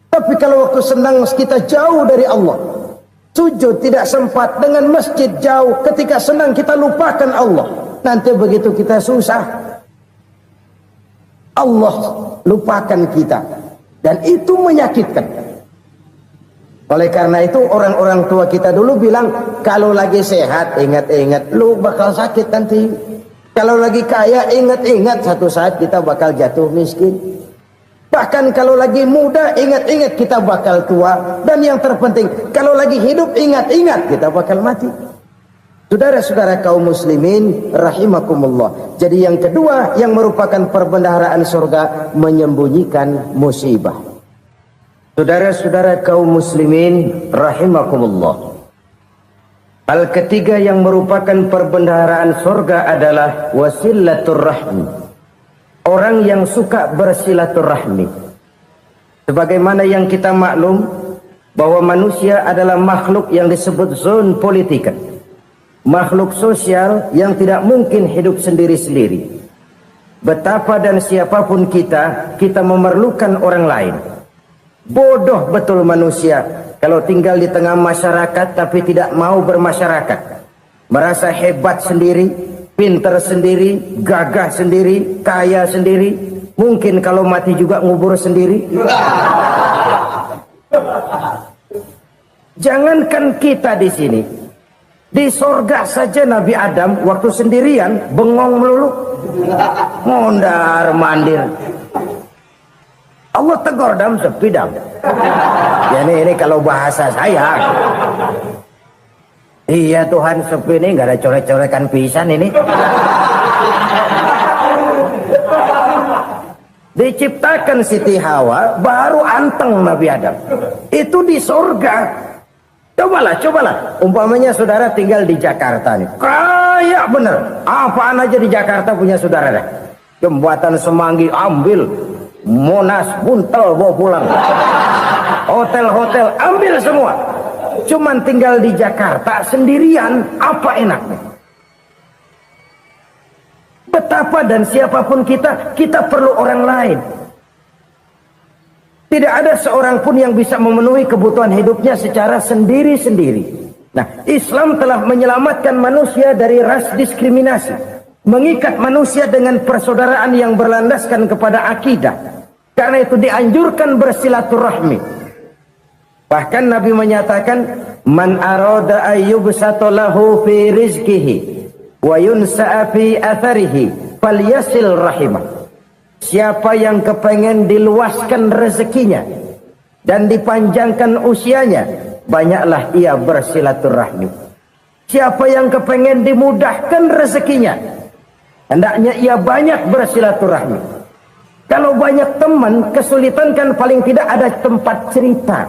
Speaker 3: Tapi kalau waktu senang kita jauh dari Allah, sujud tidak sempat, dengan masjid jauh, ketika senang kita lupakan Allah. Nanti begitu kita susah, Allah lupakan kita. Dan itu menyakitkan. Oleh karena itu orang-orang tua kita dulu bilang, kalau lagi sehat ingat-ingat lu bakal sakit nanti. Kalau lagi kaya ingat-ingat satu saat kita bakal jatuh miskin. Bahkan kalau lagi muda ingat-ingat kita bakal tua. Dan yang terpenting, kalau lagi hidup ingat-ingat kita bakal mati. Saudara-saudara kaum muslimin rahimakumullah. Jadi yang kedua yang merupakan perbendaharaan surga, menyembunyikan musibah. Saudara-saudara kaum muslimin rahimakumullah. Hal ketiga yang merupakan perbendaharaan surga adalah wasilatur rahmi. Orang yang suka bersilaturahmi. Sebagaimana yang kita maklum bahwa manusia adalah makhluk yang disebut zon politika. Makhluk sosial yang tidak mungkin hidup sendiri-sendiri. Betapa dan siapapun kita memerlukan orang lain. Bodoh betul manusia kalau tinggal di tengah masyarakat tapi tidak mau bermasyarakat. Merasa hebat sendiri, pintar sendiri, gagah sendiri, kaya sendiri. Mungkin kalau mati juga ngubur sendiri. Jangankan kita di sini, di sorga saja Nabi Adam waktu sendirian bengong melulu, mondar mandir. Allah tegur dam sepi dam. Ya ini kalau bahasa saya. Iya Tuhan, sepi ini nggak ada coret-corekan pisan ini. Diciptakan Siti Hawa baru anteng Nabi Adam. Itu di sorga. Cobalah. Umpamanya saudara tinggal di Jakarta nih. Kaya bener. Apaan aja di Jakarta punya saudara dah. Jembatan Semanggi ambil. Monas Buntel bawa pulang. Hotel-hotel ambil semua. Cuman tinggal di Jakarta sendirian, apa enaknya? Betapa dan siapapun kita perlu orang lain. Tidak ada seorang pun yang bisa memenuhi kebutuhan hidupnya secara sendiri-sendiri. Nah, Islam telah menyelamatkan manusia dari ras diskriminasi. Mengikat manusia dengan persaudaraan yang berlandaskan kepada akidah. Karena itu dianjurkan bersilaturahmi. Bahkan Nabi menyatakan, man arada ayyubsata lahu fi rizqihi wa yunsa'a fi atharihi falyasil rahimah. Siapa yang kepengen diluaskan rezekinya dan dipanjangkan usianya, banyaklah ia bersilaturahmi. Siapa yang kepengen dimudahkan rezekinya, hendaknya ia banyak bersilaturahmi. Kalau banyak teman, kesulitan kan paling tidak ada tempat cerita.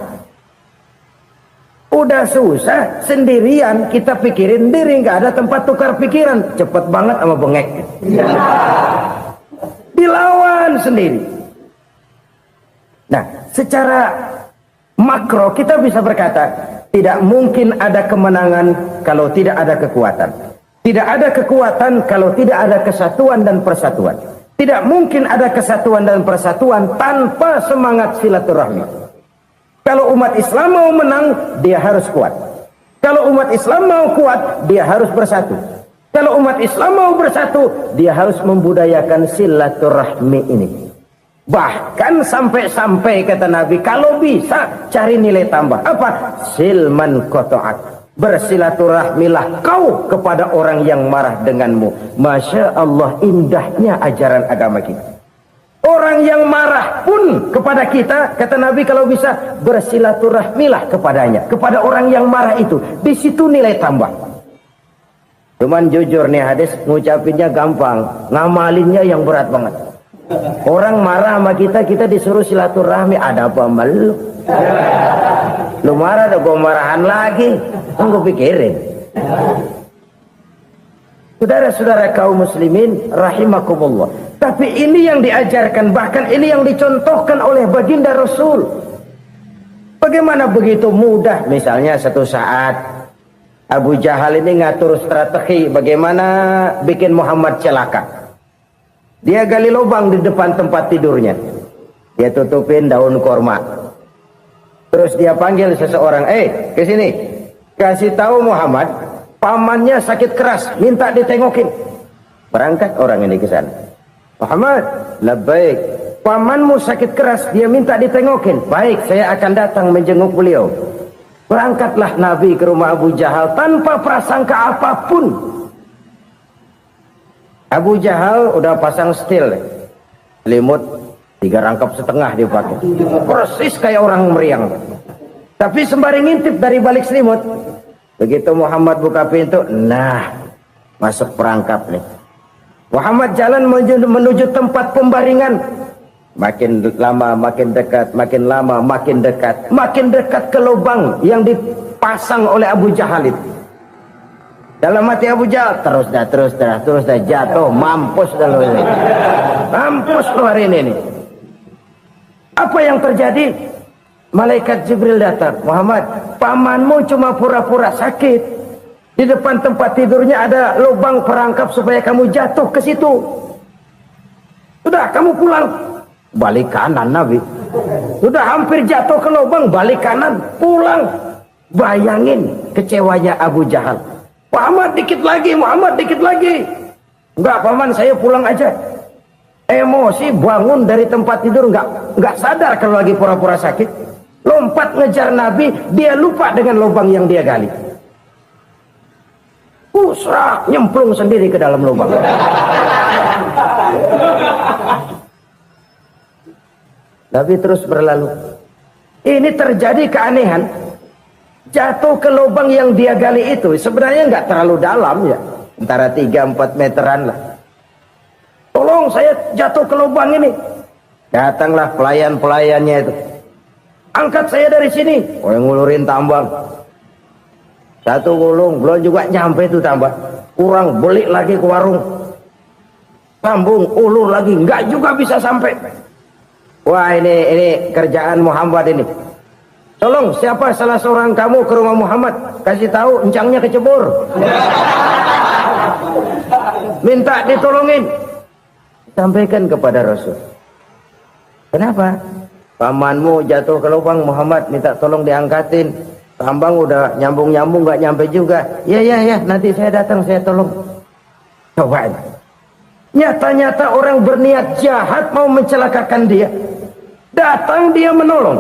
Speaker 3: Udah susah, sendirian kita pikirin diri, nggak ada tempat tukar pikiran. Cepet banget sama bengek. Dilawan sendiri. Nah, secara makro kita bisa berkata, tidak mungkin ada kemenangan kalau tidak ada kekuatan. Tidak ada kekuatan kalau tidak ada kesatuan dan persatuan. Tidak mungkin ada kesatuan dan persatuan tanpa semangat silaturahmi. Kalau umat Islam mau menang, dia harus kuat. Kalau umat Islam mau kuat, dia harus bersatu. Kalau umat Islam mau bersatu, dia harus membudayakan silaturahmi ini. Bahkan sampai-sampai kata Nabi, kalau bisa cari nilai tambah. Apa? Silman qata'ak. Bersilaturahmilah kau kepada orang yang marah denganmu. Masya Allah, indahnya ajaran agama kita. Orang yang marah pun kepada kita, kata Nabi, kalau bisa bersilaturahmilah kepadanya, kepada orang yang marah itu. Di situ nilai tambah. Cuman jujur nih hadis, ngucapinnya gampang, ngamalinnya yang berat banget. Orang marah sama kita, kita disuruh silaturahmi. Ada apa malu? Lu marah, ada gua marahan lagi. Tunggu pikirin. Saudara-saudara kaum muslimin rahimakumullah. Tapi ini yang diajarkan, bahkan ini yang dicontohkan oleh baginda Rasul. Bagaimana begitu mudah, misalnya satu saat Abu Jahal ini ngatur strategi bagaimana bikin Muhammad celaka. Dia gali lubang di depan tempat tidurnya. Dia tutupin daun korma. Terus dia panggil seseorang, ke sini. Kasih tahu Muhammad, pamannya sakit keras, minta ditengokin. Berangkat orang ini ke sana. Muhammad, labbaik. Pamanmu sakit keras, dia minta ditengokin. Baik, saya akan datang menjenguk beliau. Berangkatlah Nabi ke rumah Abu Jahal tanpa prasangka apapun. Abu Jahal udah pasang setil, selimut 3 rangkap setengah dipakai, persis kayak orang meriang. Tapi sembari ngintip dari balik selimut, begitu Muhammad buka pintu, nah masuk perangkap nih. Muhammad jalan menuju tempat pembaringan. Makin lama makin dekat, makin lama makin dekat, makin dekat ke lubang yang dipasang oleh Abu Jahal itu. Dalam hati Abu Jahal, terus dah jatuh, mampus dah lo ini. Mampus lo hari ini nih. Apa yang terjadi? Malaikat Jibril datang. Muhammad, pamanmu cuma pura-pura sakit. Di depan tempat tidurnya ada lubang perangkap supaya kamu jatuh ke situ. Sudah, kamu pulang. Balik kanan Nabi. Sudah hampir jatuh ke lubang, balik kanan, pulang. Bayangin kecewanya Abu Jahal. Muhammad dikit lagi, Muhammad dikit lagi. Enggak paman, saya pulang aja. Emosi bangun dari tempat tidur, enggak sadar kalau lagi pura-pura sakit. Lompat ngejar Nabi, dia lupa dengan lubang yang dia gali. Usrak, nyemplung sendiri ke dalam lubang. Nabi terus berlalu. Ini terjadi keanehan. Jatuh ke lubang yang dia gali itu sebenarnya nggak terlalu dalam ya, antara 3-4 meteran lah. Tolong saya jatuh ke lubang ini. Datanglah pelayan-pelayannya itu. Angkat saya dari sini. Oh, yang ngulurin tambang. Satu gulung, belum juga nyampe itu tambang. Kurang, beli lagi ke warung. Sambung, ulur lagi, nggak juga bisa sampai. Wah, ini kerjaan Muhammad ini. Tolong, siapa salah seorang kamu ke rumah Muhammad, kasih tahu encangnya kecebur. Minta ditolongin. Sampaikan kepada Rasul. Kenapa? Pamanmu jatuh ke lubang, Muhammad minta tolong diangkatin. Tambang udah nyambung-nyambung nggak nyampe juga. Ya, nanti saya datang, saya tolong. Coba. Nyata-nyata orang berniat jahat mau mencelakakan dia. Datang dia menolong.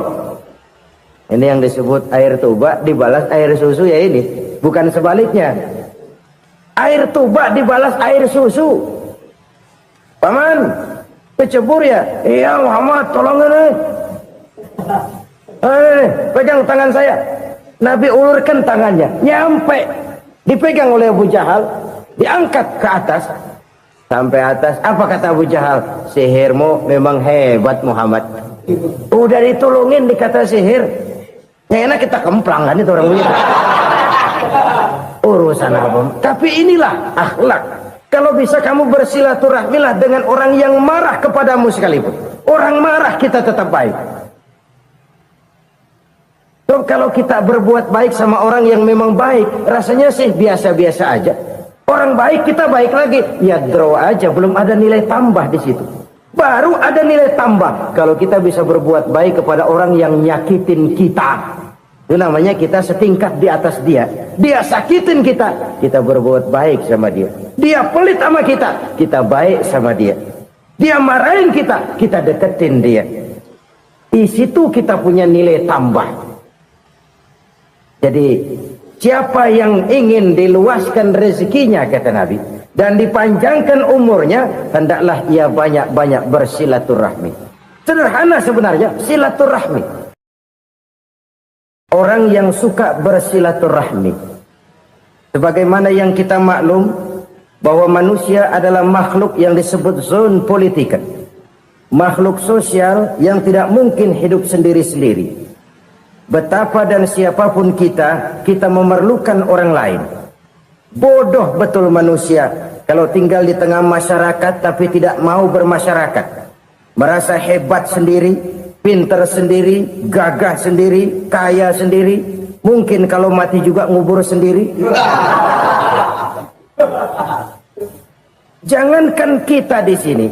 Speaker 3: Ini yang disebut air tuba dibalas air susu ya ini. Bukan sebaliknya. Air tuba dibalas air susu. Paman, kecebur ya? Iya Muhammad, tolong ini. Pegang tangan saya. Nabi ulurkan tangannya, nyampe. Dipegang oleh Abu Jahal, diangkat ke atas. Sampai atas, apa kata Abu Jahal? Sihirmu memang hebat Muhammad. Udah ditolongin dikata sihir. Yang enak kita kemplang kan itu orang begitu. Urusan apa? Tapi inilah akhlak. Kalau bisa kamu bersilaturahmilah dengan orang yang marah kepadamu sekalipun. Orang marah kita tetap baik. So, kalau kita berbuat baik sama orang yang memang baik, rasanya sih biasa-biasa aja. Orang baik kita baik lagi, ya draw aja, belum ada nilai tambah di situ. Baru ada nilai tambah kalau kita bisa berbuat baik kepada orang yang nyakitin kita. Itu namanya kita setingkat di atas dia. Dia sakitin kita, kita berbuat baik sama dia. Dia pelit sama kita, kita baik sama dia. Dia marahin kita, kita deketin dia. Di situ kita punya nilai tambah. Jadi siapa yang ingin diluaskan rezekinya kata Nabi dan dipanjangkan umurnya, hendaklah ia banyak-banyak bersilaturahmi. Sederhana sebenarnya silaturahmi. Orang yang suka bersilaturahmi, sebagaimana yang kita maklum bahwa manusia adalah makhluk yang disebut zon politika, makhluk sosial yang tidak mungkin hidup sendiri-sendiri. Betapa dan siapapun kita memerlukan orang lain. Bodoh betul manusia kalau tinggal di tengah masyarakat tapi tidak mau bermasyarakat. Merasa hebat sendiri, pintar sendiri, gagah sendiri, kaya sendiri. Mungkin kalau mati juga ngubur sendiri. Jangankan kita di sini,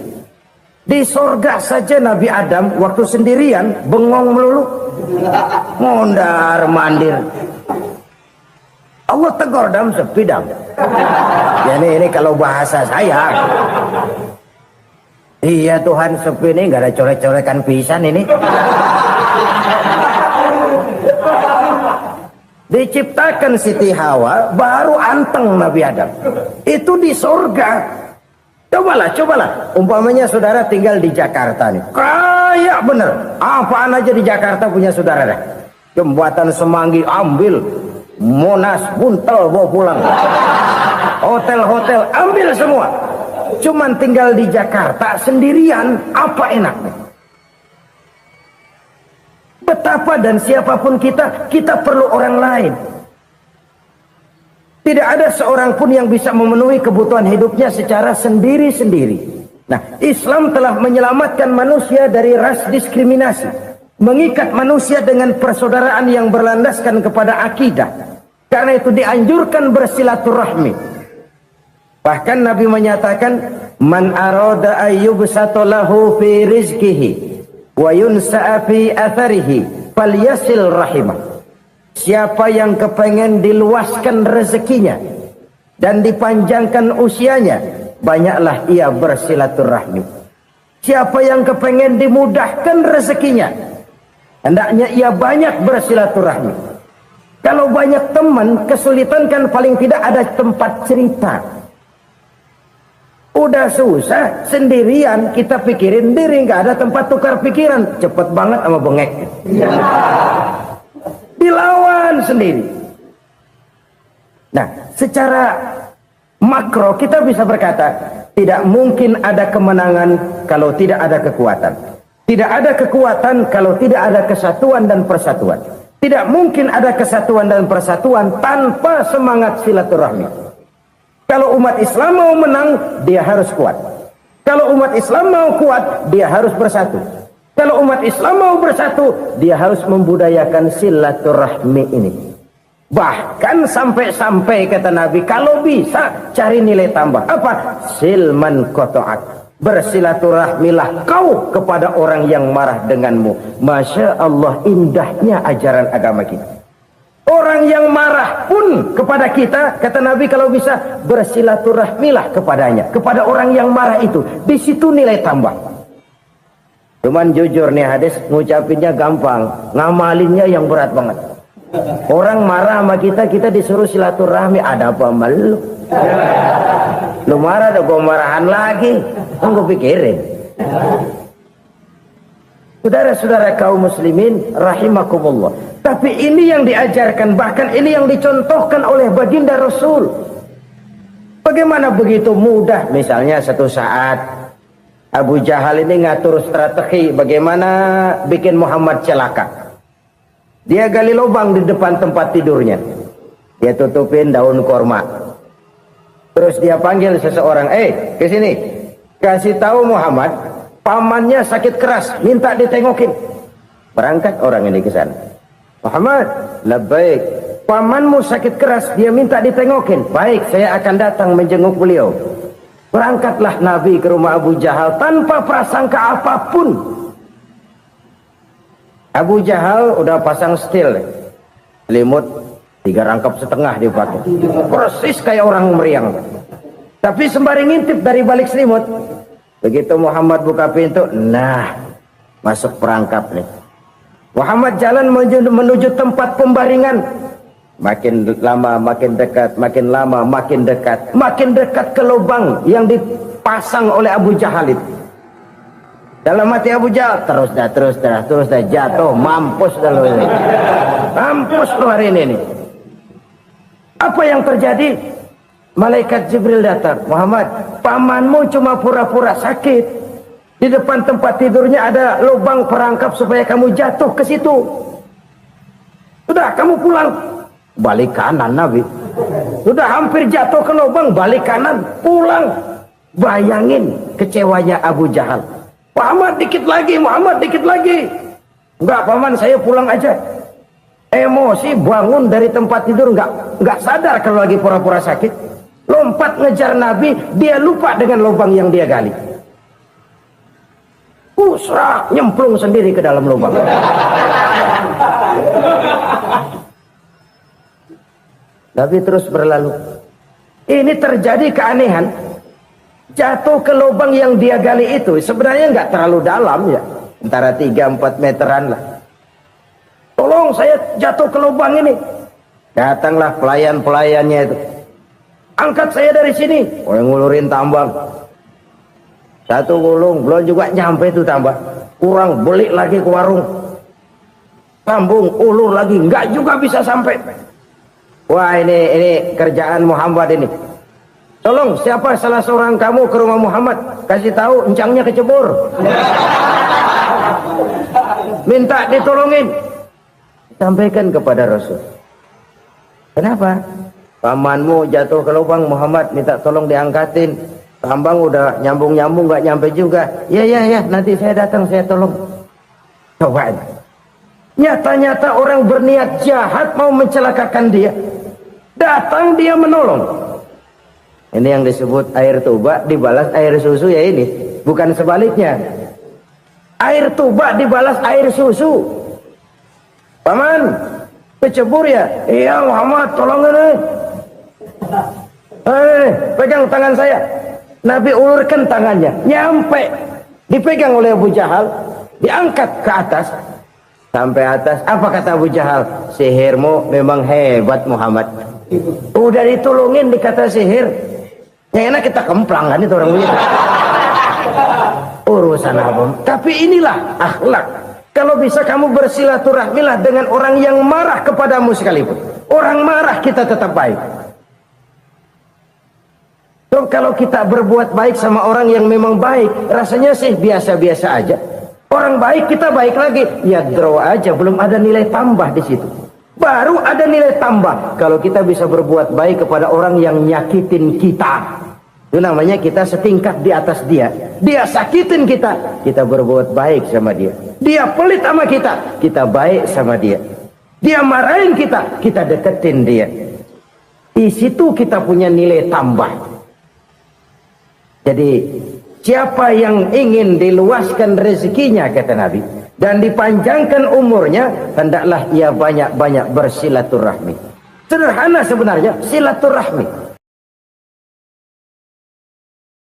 Speaker 3: di sorga saja Nabi Adam waktu sendirian bengong melulu, mondar mandir. Allah tegur dam sepidam. Ya ini kalau bahasa saya. Iya Tuhan, sepi ini nggak ada coret-corekan pisan ini. Diciptakan Siti Hawa baru anteng Nabi Adam. Itu di sorga. Cobalah. Umpamanya saudara tinggal di Jakarta nih. Kayak bener. Apaan aja di Jakarta punya saudara dah. Jembatan Semanggi ambil. Monas, Buntel bawa pulang. Hotel-hotel ambil semua. Cuman tinggal di Jakarta sendirian, apa enaknya? Betapa dan siapapun kita perlu orang lain. Tidak ada seorang pun yang bisa memenuhi kebutuhan hidupnya secara sendiri-sendiri. Nah, Islam telah menyelamatkan manusia dari ras diskriminasi, mengikat manusia dengan persaudaraan yang berlandaskan kepada akidah. Karena itu dianjurkan bersilaturahmi. Bahkan Nabi menyatakan, man arada ayyubsata lahu fi rizqihi wa yunsa'a fi atharihi falyasil rahimah. Siapa yang kepengen diluaskan rezekinya dan dipanjangkan usianya, banyaklah ia bersilaturahmi. Siapa yang kepengen dimudahkan rezekinya, hendaknya ia banyak bersilaturahmi. Kalau banyak teman, kesulitan kan paling tidak ada tempat cerita. Udah susah, sendirian kita pikirin diri, nggak ada tempat tukar pikiran. Cepet banget sama bengek. Dilawan sendiri. Nah, secara makro kita bisa berkata, tidak mungkin ada kemenangan kalau tidak ada kekuatan. Tidak ada kekuatan kalau tidak ada kesatuan dan persatuan. Tidak mungkin ada kesatuan dan persatuan tanpa semangat silaturahmi. Kalau umat Islam mau menang, dia harus kuat. Kalau umat Islam mau kuat, dia harus bersatu. Kalau umat Islam mau bersatu, dia harus membudayakan silaturahmi ini. Bahkan sampai-sampai kata Nabi, kalau bisa cari nilai tambah. Apa? Silman qata'ak. Bersilaturahmilah kau kepada orang yang marah denganmu. Masya Allah, indahnya ajaran agama kita. Orang yang marah pun kepada kita, kata Nabi, kalau bisa bersilaturahmilah kepadanya, kepada orang yang marah itu. Di situ nilai tambah. Cuman jujur nih hadis, ngucapinnya gampang, ngamalinnya yang berat banget. Orang marah sama kita, kita disuruh silaturahmi, ada apa malu? Lu marah, ada gua marahan lagi. Kan gua pikirin. Saudara-saudara kaum muslimin rahimakumullah. Tapi ini yang diajarkan, bahkan ini yang dicontohkan oleh baginda Rasul. Bagaimana begitu mudah, misalnya satu saat Abu Jahal ini ngatur strategi bagaimana bikin Muhammad celaka. Dia gali lubang di depan tempat tidurnya. Dia tutupin daun korma. Terus dia panggil seseorang, ke sini. Kasih tahu Muhammad, pamannya sakit keras, minta ditengokin. Berangkat orang ini ke sana. Muhammad, labbaik. Pamanmu sakit keras, dia minta ditengokin. Baik, saya akan datang menjenguk beliau. Berangkatlah Nabi ke rumah Abu Jahal tanpa prasangka apapun. Abu Jahal udah pasang setil, selimut 3 rangkap setengah dipakai, persis kayak orang meriang. Tapi sembari ngintip dari balik selimut, begitu Muhammad buka pintu, nah masuk perangkap nih. Muhammad jalan menuju tempat pembaringan. Makin lama makin dekat, makin lama makin dekat, makin dekat ke lubang yang dipasang oleh Abu Jahal itu. Dalam hati Abu Jahal, terus dah jatuh, mampus dah lu ini. Mampus lu hari ini nih. Apa yang terjadi? Malaikat Jibril datang. Muhammad, pamanmu cuma pura-pura sakit. Di depan tempat tidurnya ada lubang perangkap supaya kamu jatuh ke situ. Sudah, kamu pulang. Balik kanan Nabi. Sudah hampir jatuh ke lubang, balik kanan, pulang. Bayangin kecewanya Abu Jahal. Muhammad dikit lagi, Muhammad dikit lagi. Enggak paman, saya pulang aja. Emosi bangun dari tempat tidur, enggak sadar kalau lagi pura-pura sakit. Lompat ngejar Nabi, dia lupa dengan lubang yang dia gali. Usrah, nyemplung sendiri ke dalam lubang. Nabi terus berlalu. Ini terjadi keanehan. Jatuh ke lubang yang dia gali itu sebenarnya nggak terlalu dalam ya, antara 3-4 meteran lah. Tolong saya jatuh ke lubang ini. Datanglah pelayan-pelayannya itu. Angkat saya dari sini. Oh, yang ngulurin tambang. Satu gulung, belum juga nyampe itu tambah. Kurang, beli lagi ke warung. Sambung, ulur lagi, nggak juga bisa sampai. Wah, ini kerjaan Muhammad ini. Tolong, siapa salah seorang kamu ke rumah Muhammad, kasih tahu encangnya kecebur. Minta ditolongin. Sampaikan kepada Rasul. Kenapa? Pamanmu jatuh ke lubang, Muhammad minta tolong diangkatin. Tambang udah nyambung-nyambung nggak nyampe juga. Ya, nanti saya datang, saya tolong. Coba. Nyata-nyata orang berniat jahat mau mencelakakan dia. Datang dia menolong. Ini yang disebut air tuba dibalas air susu ya ini. Bukan sebaliknya. Air tuba dibalas air susu. Paman, kecebur ya? Iya Muhammad, tolong ini. Pegang tangan saya. Nabi ulurkan tangannya. Nyampe. Dipegang oleh Abu Jahal. Diangkat ke atas. Sampai atas. Apa kata Abu Jahal? Sihirmu memang hebat Muhammad. Udah ditolongin dikata sihir. Yang enak kita kemplang kan itu orang begitu. Urusan apa? Tapi inilah akhlak. Kalau bisa kamu bersilaturahmilah dengan orang yang marah kepadamu sekalipun. Orang marah kita tetap baik. So, kalau kita berbuat baik sama orang yang memang baik, rasanya sih biasa-biasa aja. Orang baik kita baik lagi, ya draw aja, belum ada nilai tambah di situ. Baru ada nilai tambah kalau kita bisa berbuat baik kepada orang yang nyakitin kita. Itu namanya kita setingkat di atas dia. Dia sakitin kita, kita berbuat baik sama dia. Dia pelit sama kita, kita baik sama dia. Dia marahin kita, kita deketin dia. Di situ kita punya nilai tambah. Jadi siapa yang ingin diluaskan rezekinya kata Nabi dan dipanjangkan umurnya, hendaklah ia banyak-banyak bersilaturahmi. Sederhana sebenarnya silaturahmi.